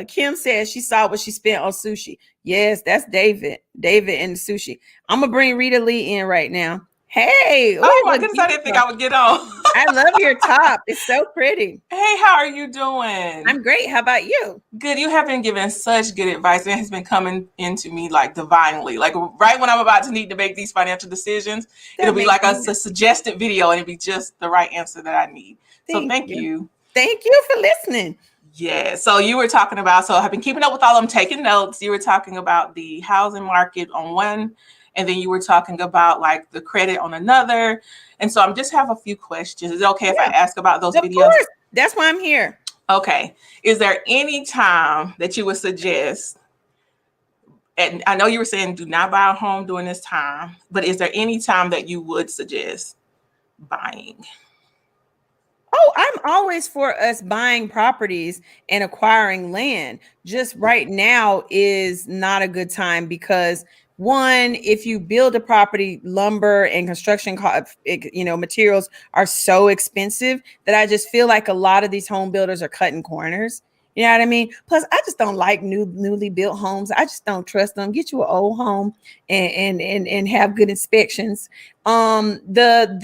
Speaker 2: Kim says she saw what she spent on sushi. Yes, that's David and the sushi. I'm gonna bring Rita Lee in right now. Hey,
Speaker 6: oh my goodness, I didn't think I would get on.
Speaker 2: I love your top. It's so pretty.
Speaker 6: Hey, how are you doing?
Speaker 2: I'm great. How about you? Good.
Speaker 6: You have been giving such good advice. It has been coming into me like divinely. Like right when I'm about to need to make these financial decisions, it'll be like a suggested video and it'll be just the right answer that I need. So thank you.
Speaker 2: Thank you for listening.
Speaker 6: Yeah. So you were talking about, so I've been keeping up with all of them, taking notes. You were talking about the housing market on one, and then you were talking about like the credit on another. And so I'm just have a few questions. Is it okay if I ask about those videos? Of course.
Speaker 2: That's why I'm here.
Speaker 6: Okay. Is there any time that you would suggest, and I know you were saying do not buy a home during this time, but is there any time that you would suggest buying?
Speaker 2: Oh, always for us buying properties and acquiring land. Just right now is not a good time because one, if you build a property, lumber and construction materials are so expensive that I just feel like a lot of these home builders are cutting corners. You know what I mean? Plus, I just don't like newly built homes. I just don't trust them. Get you an old home and have good inspections. The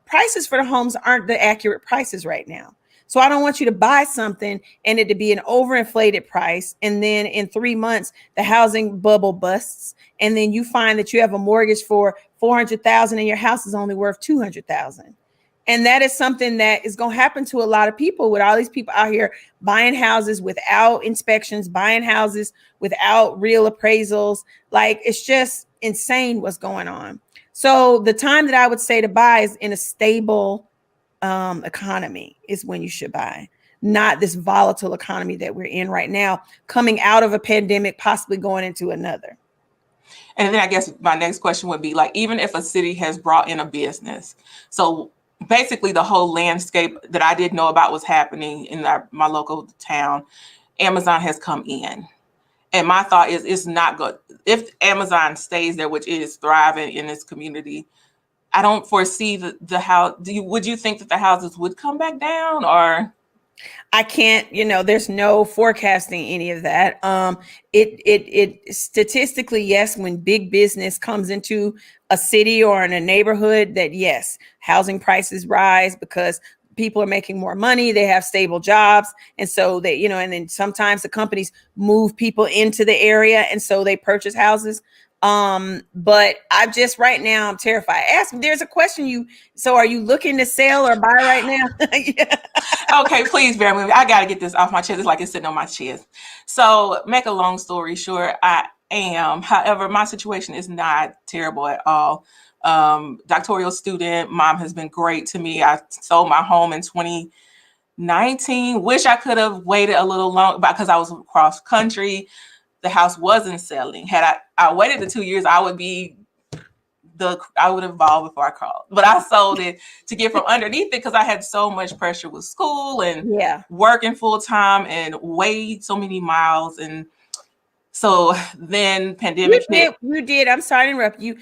Speaker 2: prices for the homes aren't the accurate prices right now. So I don't want you to buy something and it to be an overinflated price. And then in 3 months, the housing bubble busts. And then you find that you have a mortgage for $400,000 and your house is only worth $200,000. And that is something that is going to happen to a lot of people, with all these people out here buying houses without inspections, buying houses without real appraisals. Like, it's just insane what's going on. So the time that I would say to buy is in a stable economy is when you should buy, not this volatile economy that we're in right now, coming out of a pandemic, possibly going into another.
Speaker 6: And then I guess my next question would be, like, even if a city has brought in a business, so basically the whole landscape that I didn't know about was happening in my local town, Amazon has come in. And my thought is, it's not good. If Amazon stays there, which is thriving in its community, I don't foresee the house. Would you think that the houses would come back down, or?
Speaker 2: I can't, there's no forecasting any of that. It statistically, yes, when big business comes into a city or in a neighborhood, that yes, housing prices rise because people are making more money, they have stable jobs. And so they, and then sometimes the companies move people into the area. And so they purchase houses. But I'm just right now, I'm terrified. Ask me, there's a question so are you looking to sell or buy right now? Yeah.
Speaker 6: Okay, please bear with me. I got to get this off my chest. It's like it's sitting on my chest. So make a long story short, I am. However, my situation is not terrible at all. Doctoral student, mom has been great to me. I sold my home in 2019. Wish I could have waited a little long because I was cross country. The house wasn't selling. Had I waited the 2 years, I would have evolved before I crawled. But I sold it to get from underneath it because I had so much pressure with school and working full time and weighed so many miles. And so then pandemic hit.
Speaker 2: You did. I'm sorry to interrupt you.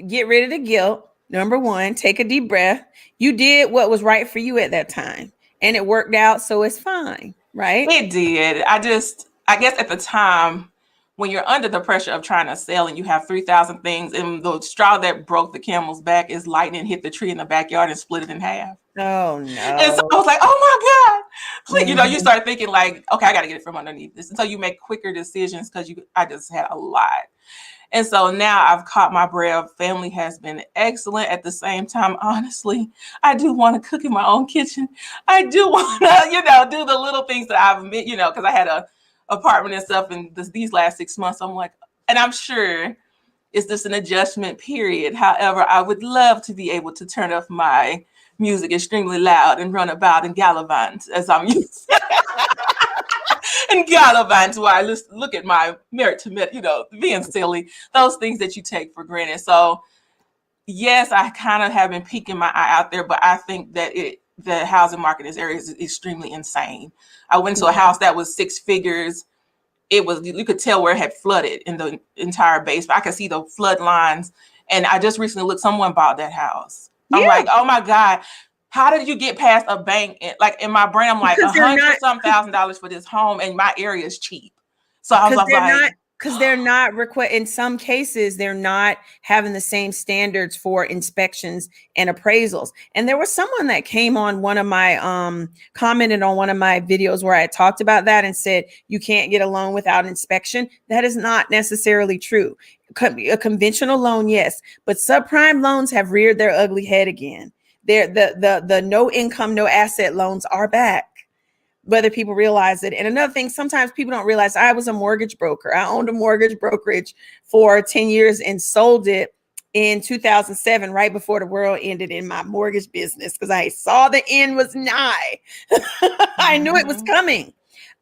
Speaker 2: Get rid of the guilt. Number one, take a deep breath. You did what was right for you at that time, and it worked out. So it's fine, right?
Speaker 6: It did. I guess at the time, when you're under the pressure of trying to sell and you have 3,000 things, and the straw that broke the camel's back is lightning hit the tree in the backyard and split it in half.
Speaker 2: Oh, no.
Speaker 6: And so I was like, oh my God. Please, you start thinking like, okay, I got to get it from underneath this. And so you make quicker decisions because I just had a lot. And so now I've caught my breath. Family has been excellent. At the same time, honestly, I do want to cook in my own kitchen. I do want to, do the little things that I've, because I had a apartment and stuff in these last 6 months. I'm like, and I'm sure it's just an adjustment period. However, I would love to be able to turn off my music extremely loud and run about and gallivant as I'm used to. And gallivant while I look at my merit to merit, being silly, those things that you take for granted. So yes, I kind of have been peeking my eye out there, but I think that the housing market in this area is extremely insane. I went to a house that was 6 figures. You could tell where it had flooded in the entire basement. I could see the flood lines. And I just recently looked, someone bought that house. I'm like, oh my God, how did you get past a bank? Like in my brain, I'm like $100,000 for this home, and my area is cheap. So I was like,
Speaker 2: because they're not in some cases, they're not having the same standards for inspections and appraisals. And there was someone that came on one of my commented on one of my videos where I talked about that and said you can't get a loan without inspection. That is not necessarily true. A conventional loan, yes, but subprime loans have reared their ugly head again. The no income, no asset loans are back, whether people realize it. And another thing, sometimes people don't realize I was a mortgage broker. I owned a mortgage brokerage for 10 years and sold it in 2007, right before the world ended in my mortgage business, because I saw the end was nigh. I knew it was coming.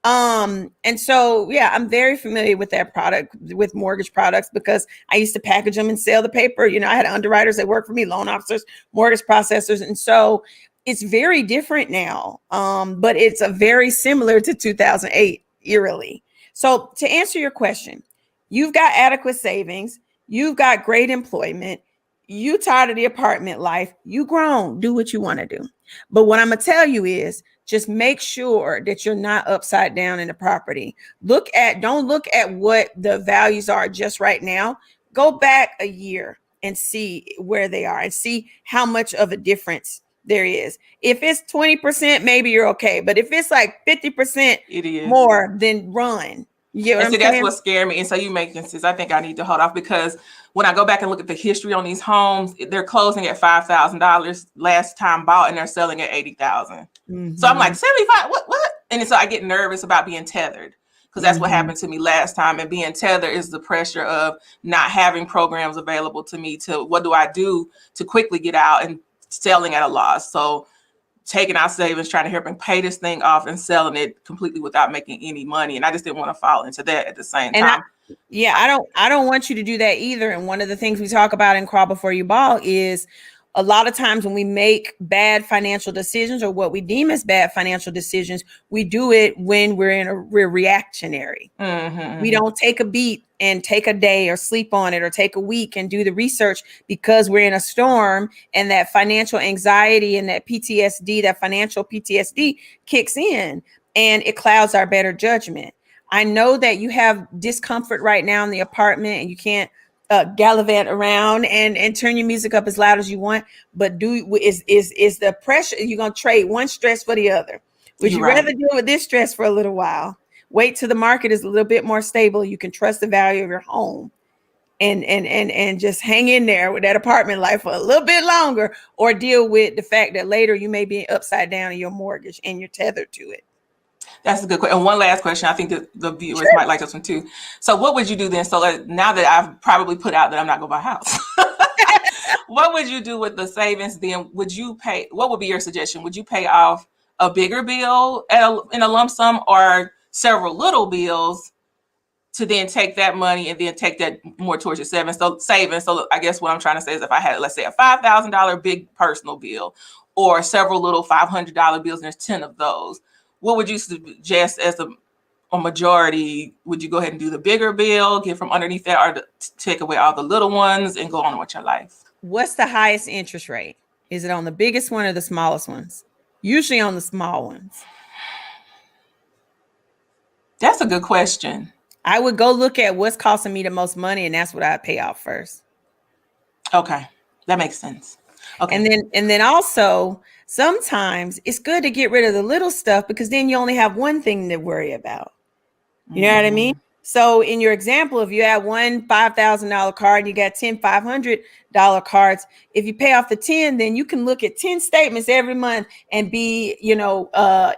Speaker 2: And so, I'm very familiar with that product, with mortgage products, because I used to package them and sell the paper. I had underwriters that worked for me, loan officers, mortgage processors. And so it's very different now. But it's a very similar to 2008 eerily. So to answer your question, you've got adequate savings, you've got great employment, you tired of the apartment life, you grown, do what you want to do. But what I'm gonna tell you is just make sure that you're not upside down in the property. Don't look at what the values are just right now. Go back a year and see where they are and see how much of a difference there is. If it's 20%, maybe you're okay. But if it's like 50% more, then run. You get what I'm saying?
Speaker 6: That's what scared me. And so you making sense. I think I need to hold off, because when I go back and look at the history on these homes, they're closing at $5,000 last time bought, and they're selling at $80,000.
Speaker 2: Mm-hmm.
Speaker 6: So I'm like, 75, what? And so I get nervous about being tethered, because that's what happened to me last time. And being tethered is the pressure of not having programs available to me to what do I do to quickly get out, and selling at a loss. So taking out savings, trying to help and pay this thing off, and selling it completely without making any money. And I just didn't want to fall into that at the same time.
Speaker 2: I don't want you to do that either. And one of the things we talk about in Crawl Before You Ball is a lot of times when we make bad financial decisions, or what we deem as bad financial decisions, we do it when we're reactionary. We don't take a beat and take a day or sleep on it or take a week and do the research, because we're in a storm, and that financial anxiety and that PTSD, that financial PTSD kicks in, and it clouds our better judgment. I know that you have discomfort right now in the apartment, and you can't gallivant around and turn your music up as loud as you want, but is the pressure, you're going to trade one stress for the other. Would you rather deal with this stress for a little while, wait till the market is a little bit more stable, you can trust the value of your home, and just hang in there with that apartment life for a little bit longer, or deal with the fact that later you may be upside down in your mortgage and you're tethered to it?
Speaker 6: That's a good question. And one last question. I think that the viewers might like this one too. So what would you do then? So now that I've probably put out that I'm not going to buy a house, what would you do with the savings then? What would be your suggestion? Would you pay off a bigger bill in a lump sum, or several little bills to then take that money and then take that more towards your savings? So I guess what I'm trying to say is, if I had, let's say, a $5,000 big personal bill, or several little $500 bills, and there's 10 of those, what would you suggest as a majority? Would you go ahead and do the bigger bill, get from underneath that, or take away all the little ones and go on with your life?
Speaker 2: What's the highest interest rate? Is it on the biggest one or the smallest ones? Usually on the small ones.
Speaker 6: That's a good question.
Speaker 2: I would go look at what's costing me the most money, and that's what I'd pay off first.
Speaker 6: Okay, that makes sense. Okay.
Speaker 2: And then also, sometimes it's good to get rid of the little stuff, because then you only have one thing to worry about. You know what I mean? So in your example, if you have one $5,000 card and you got 10 $500 cards, if you pay off the 10, then you can look at 10 statements every month and be,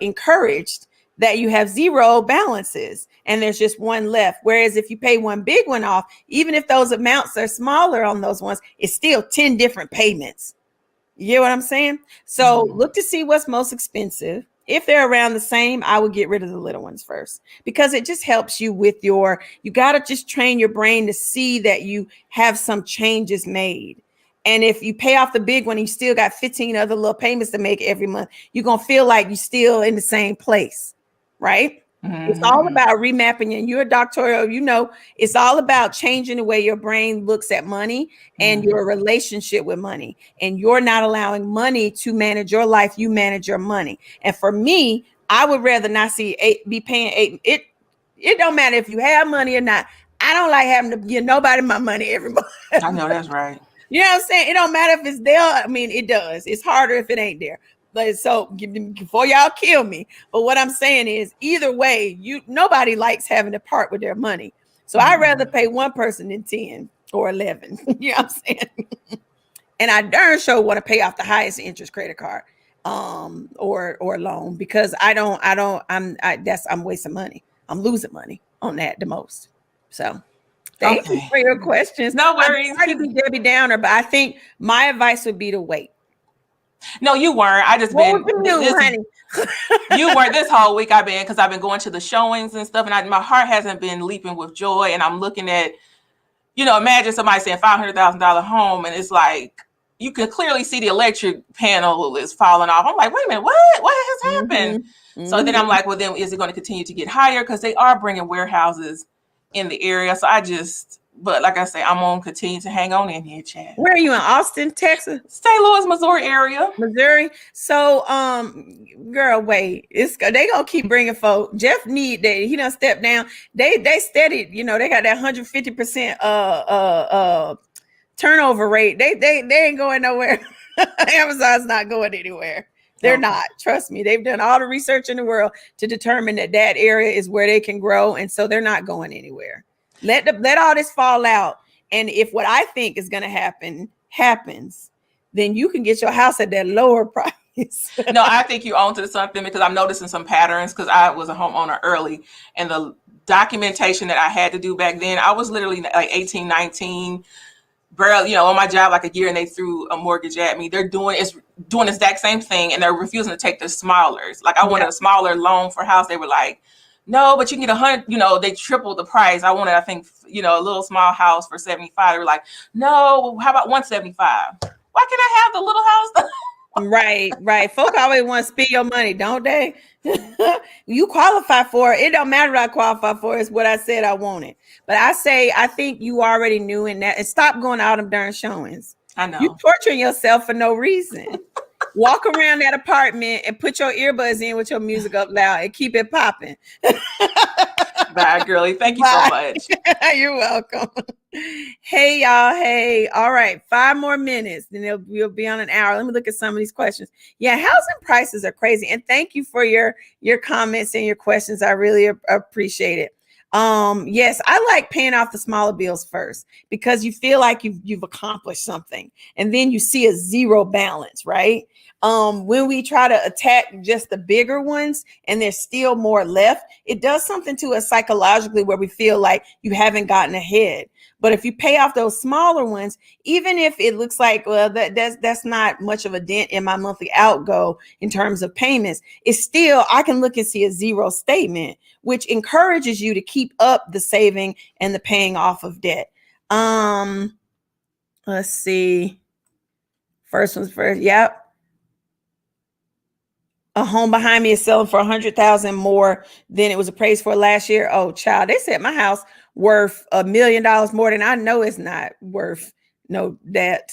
Speaker 2: encouraged that you have zero balances and there's just one left. Whereas if you pay one big one off, even if those amounts are smaller on those ones, it's still 10 different payments. You get what I'm saying? So look to see what's most expensive. If they're around the same, I would get rid of the little ones first, because it just helps you with you got to just train your brain to see that you have some changes made. And if you pay off the big one, you still got 15 other little payments to make every month, you're going to feel like you're still in the same place, right? It's all about remapping, and you're a doctoral, it's all about changing the way your brain looks at money and your relationship with money. And you're not allowing money to manage your life. You manage your money. And for me, I would rather not be paying it. It don't matter if you have money or not. I don't like having to give nobody my money every month.
Speaker 6: I know that's right.
Speaker 2: You know what I'm saying? It don't matter if it's there. I mean, it does. It's harder if it ain't there. But so before y'all kill me. But what I'm saying is, either way, nobody likes having to part with their money. So I'd rather pay one person than 10 or 11. You know what I'm saying? And I darn sure want to pay off the highest interest credit card or loan, because I'm wasting money. I'm losing money on that the most. So thank you for your questions.
Speaker 6: No worries.
Speaker 2: I'm sorry to be Debbie Downer, but I think my advice would be to wait.
Speaker 6: No, you weren't. I just been.
Speaker 2: Honey?
Speaker 6: You weren't this whole week. I've been going to the showings and stuff, and my heart hasn't been leaping with joy. And I'm looking at, imagine somebody saying $500,000 home, and it's like, you can clearly see the electric panel is falling off. I'm like, wait a minute, what has happened? So then I'm like, well, then is it going to continue to get higher? Because they are bringing warehouses in the area. So but like I say, I'm going to continue to hang on in here, Chad.
Speaker 2: Where are you, in Austin, Texas?
Speaker 6: St. Louis, Missouri area.
Speaker 2: Missouri. So, girl, wait, they gonna keep bringing folk. Jeff he done stepped down. They steady, they got that 150% turnover rate. They ain't going nowhere. Amazon's not going anywhere. They're not. Trust me. They've done all the research in the world to determine that area is where they can grow, and so they're not going anywhere. Let all this fall out, and if what I think is going to happen happens, then you can get your house at that lower price.
Speaker 6: No, I think you're onto something, because I'm noticing some patterns, because I was a homeowner early, and the documentation that I had to do back then, I was literally like 18, 19, barely, on my job like a year, and they threw a mortgage at me. They're doing the exact same thing, and they're refusing to take the smallers. Like, I wanted a smaller loan for a house. They were like, no, but you can get 100, they tripled the price. I wanted, I think, a little small house for 75. They were like, no, how about 175? Why can't I have the little house?
Speaker 2: Right. Folk always want to spend your money, don't they? You qualify for it. It don't matter what I qualify for. It's what I said I wanted. But I think you already knew in that. And stop going out of darn showings.
Speaker 6: I know.
Speaker 2: You're torturing yourself for no reason. Walk around that apartment and put your earbuds in with your music up loud and keep it popping.
Speaker 6: Bye, girlie. Thank you so much.
Speaker 2: You're welcome. Hey, y'all. Hey. All right. 5 more minutes. Then we'll be on an hour. Let me look at some of these questions. Yeah, housing prices are crazy. And thank you for your comments and your questions. I really appreciate it. Yes, I like paying off the smaller bills first, because you feel like you've accomplished something, and then you see a zero balance, right? When we try to attack just the bigger ones and there's still more left, it does something to us psychologically where we feel like you haven't gotten ahead. But if you pay off those smaller ones, even if it looks like, well, that's not much of a dent in my monthly outgo in terms of payments, it's still, I can look and see a zero statement, which encourages you to keep up the saving and the paying off of debt. Let's see. First one's first. Yep. A home behind me is selling for $100,000 more than it was appraised for last year. Oh, child, they said my house worth $1 million more than I know it's not worth. No, that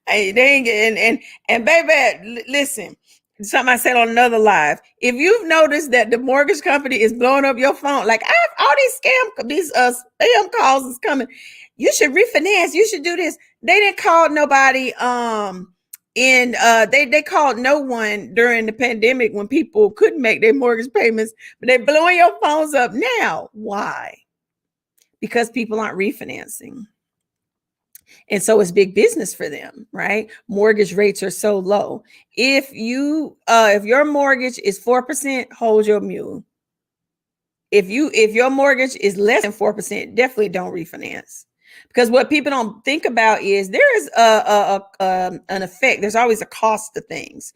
Speaker 2: they ain't getting, and baby, listen, something I said on another live. If you've noticed that the mortgage company is blowing up your phone, like all these spam calls is coming, you should refinance. You should do this. They didn't call nobody. And they called no one during the pandemic when people couldn't make their mortgage payments, but they're blowing your phones up now. Why? Because people aren't refinancing. And so it's big business for them, right? Mortgage rates are so low. If your mortgage is 4%, hold your mule. If your mortgage is less than 4%, definitely don't refinance. Because what people don't think about is there is an effect. There's always a cost to things.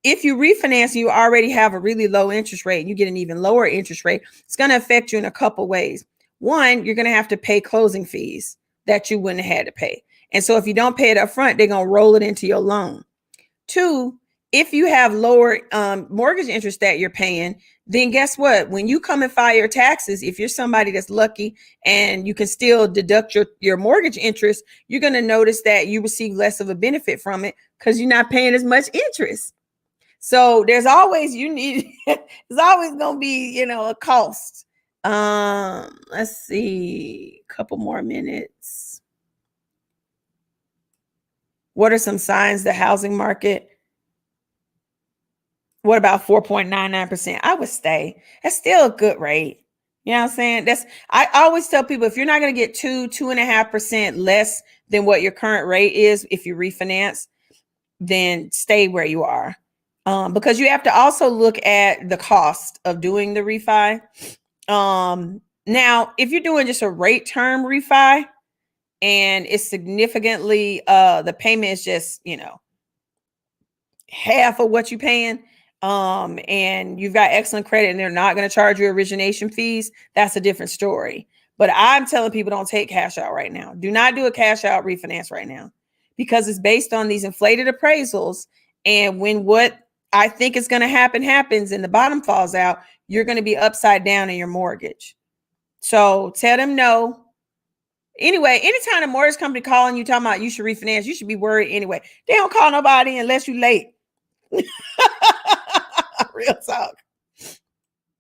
Speaker 2: If you refinance, you already have a really low interest rate and you get an even lower interest rate. It's going to affect you in a couple ways. One, you're going to have to pay closing fees that you wouldn't have had to pay. And so if you don't pay it up front, they're going to roll it into your loan. Two, if you have lower mortgage interest that you're paying, then guess what? When you come and file your taxes, if you're somebody that's lucky and you can still deduct your mortgage interest, you're going to notice that you receive less of a benefit from it because you're not paying as much interest. So there's always there's always going to be, a cost. Let's see, a couple more minutes. What are some signs the housing market? What about 4.99%? I would stay. That's still a good rate. You know what I'm saying? I always tell people, if you're not going to get 2.5% less than what your current rate is, if you refinance, then stay where you are. Because you have to also look at the cost of doing the refi. Now, if you're doing just a rate term refi and it's significantly, the payment is just, half of what you're paying, and you've got excellent credit and they're not going to charge you origination fees, that's a different story. But I'm telling people, don't take cash out right now. Do not do a cash out refinance right now, because it's based on these inflated appraisals. And when what I think is going to happen happens and the bottom falls out, you're going to be upside down in your mortgage. So tell them no. Anyway, anytime a mortgage company calling you talking about you should refinance, you should be worried anyway. They don't call nobody unless you're late. Real talk.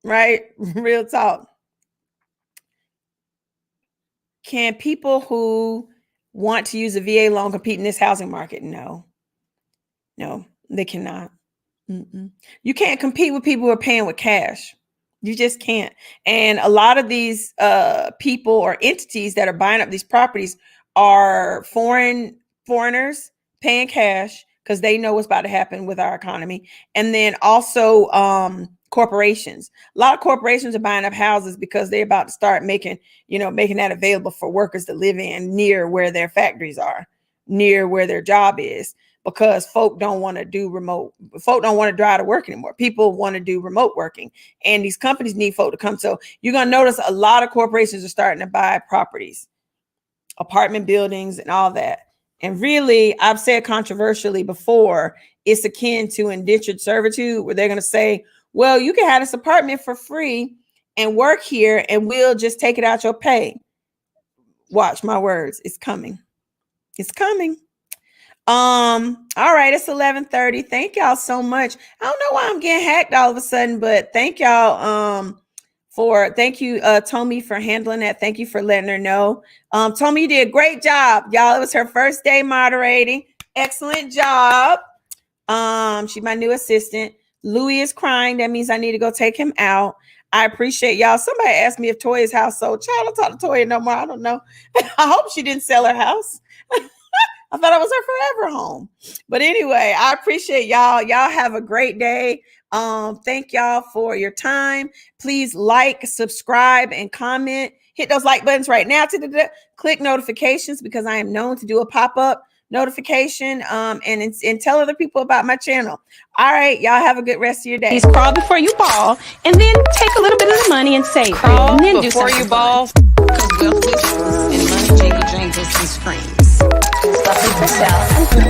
Speaker 2: Right? Real talk. Can people who want to use a VA loan compete in this housing market? No, they cannot. You can't compete with people who are paying with cash. You just can't. And a lot of these people or entities that are buying up these properties are foreigners paying cash because they know what's about to happen with our economy. And then also corporations. A lot of corporations are buying up houses because they're about to start making that available for workers to live in near where their factories are, near where their job is, because folk don't want to drive to work anymore. People want to do remote working, and these companies need folk to come. So you're going to notice a lot of corporations are starting to buy properties, apartment buildings and all that. And really, I've said controversially before, it's akin to indentured servitude, where they're going to say, well, you can have this apartment for free and work here, and we'll just take it out your pay. Watch my words. It's coming. It's coming. All right. It's 11:30. Thank y'all so much. I don't know why I'm getting hacked all of a sudden, but thank y'all thank you, Tommy, for handling that. Thank you for letting her know. Tommy, you did a great job, y'all. It was her first day moderating. Excellent job. She's my new assistant. Louis is crying. That means I need to go take him out. I appreciate y'all. Somebody asked me if Toya's house sold. Child, I don't talk to Toya no more. I don't know. I hope she didn't sell her house. I thought it was her forever home. But anyway, I appreciate y'all. Y'all have a great day. Thank y'all for your time. Please like, subscribe, and comment. Hit those like buttons right now. Click notifications, because I am known to do a pop-up notification and tell other people about my channel. All right, y'all have a good rest of your day.
Speaker 1: Please crawl before you ball, and then take a little bit of the money and save it. And then do something
Speaker 4: you ball, because wealth whispers and money jingle jangles and screams.
Speaker 1: Buffie Purselle and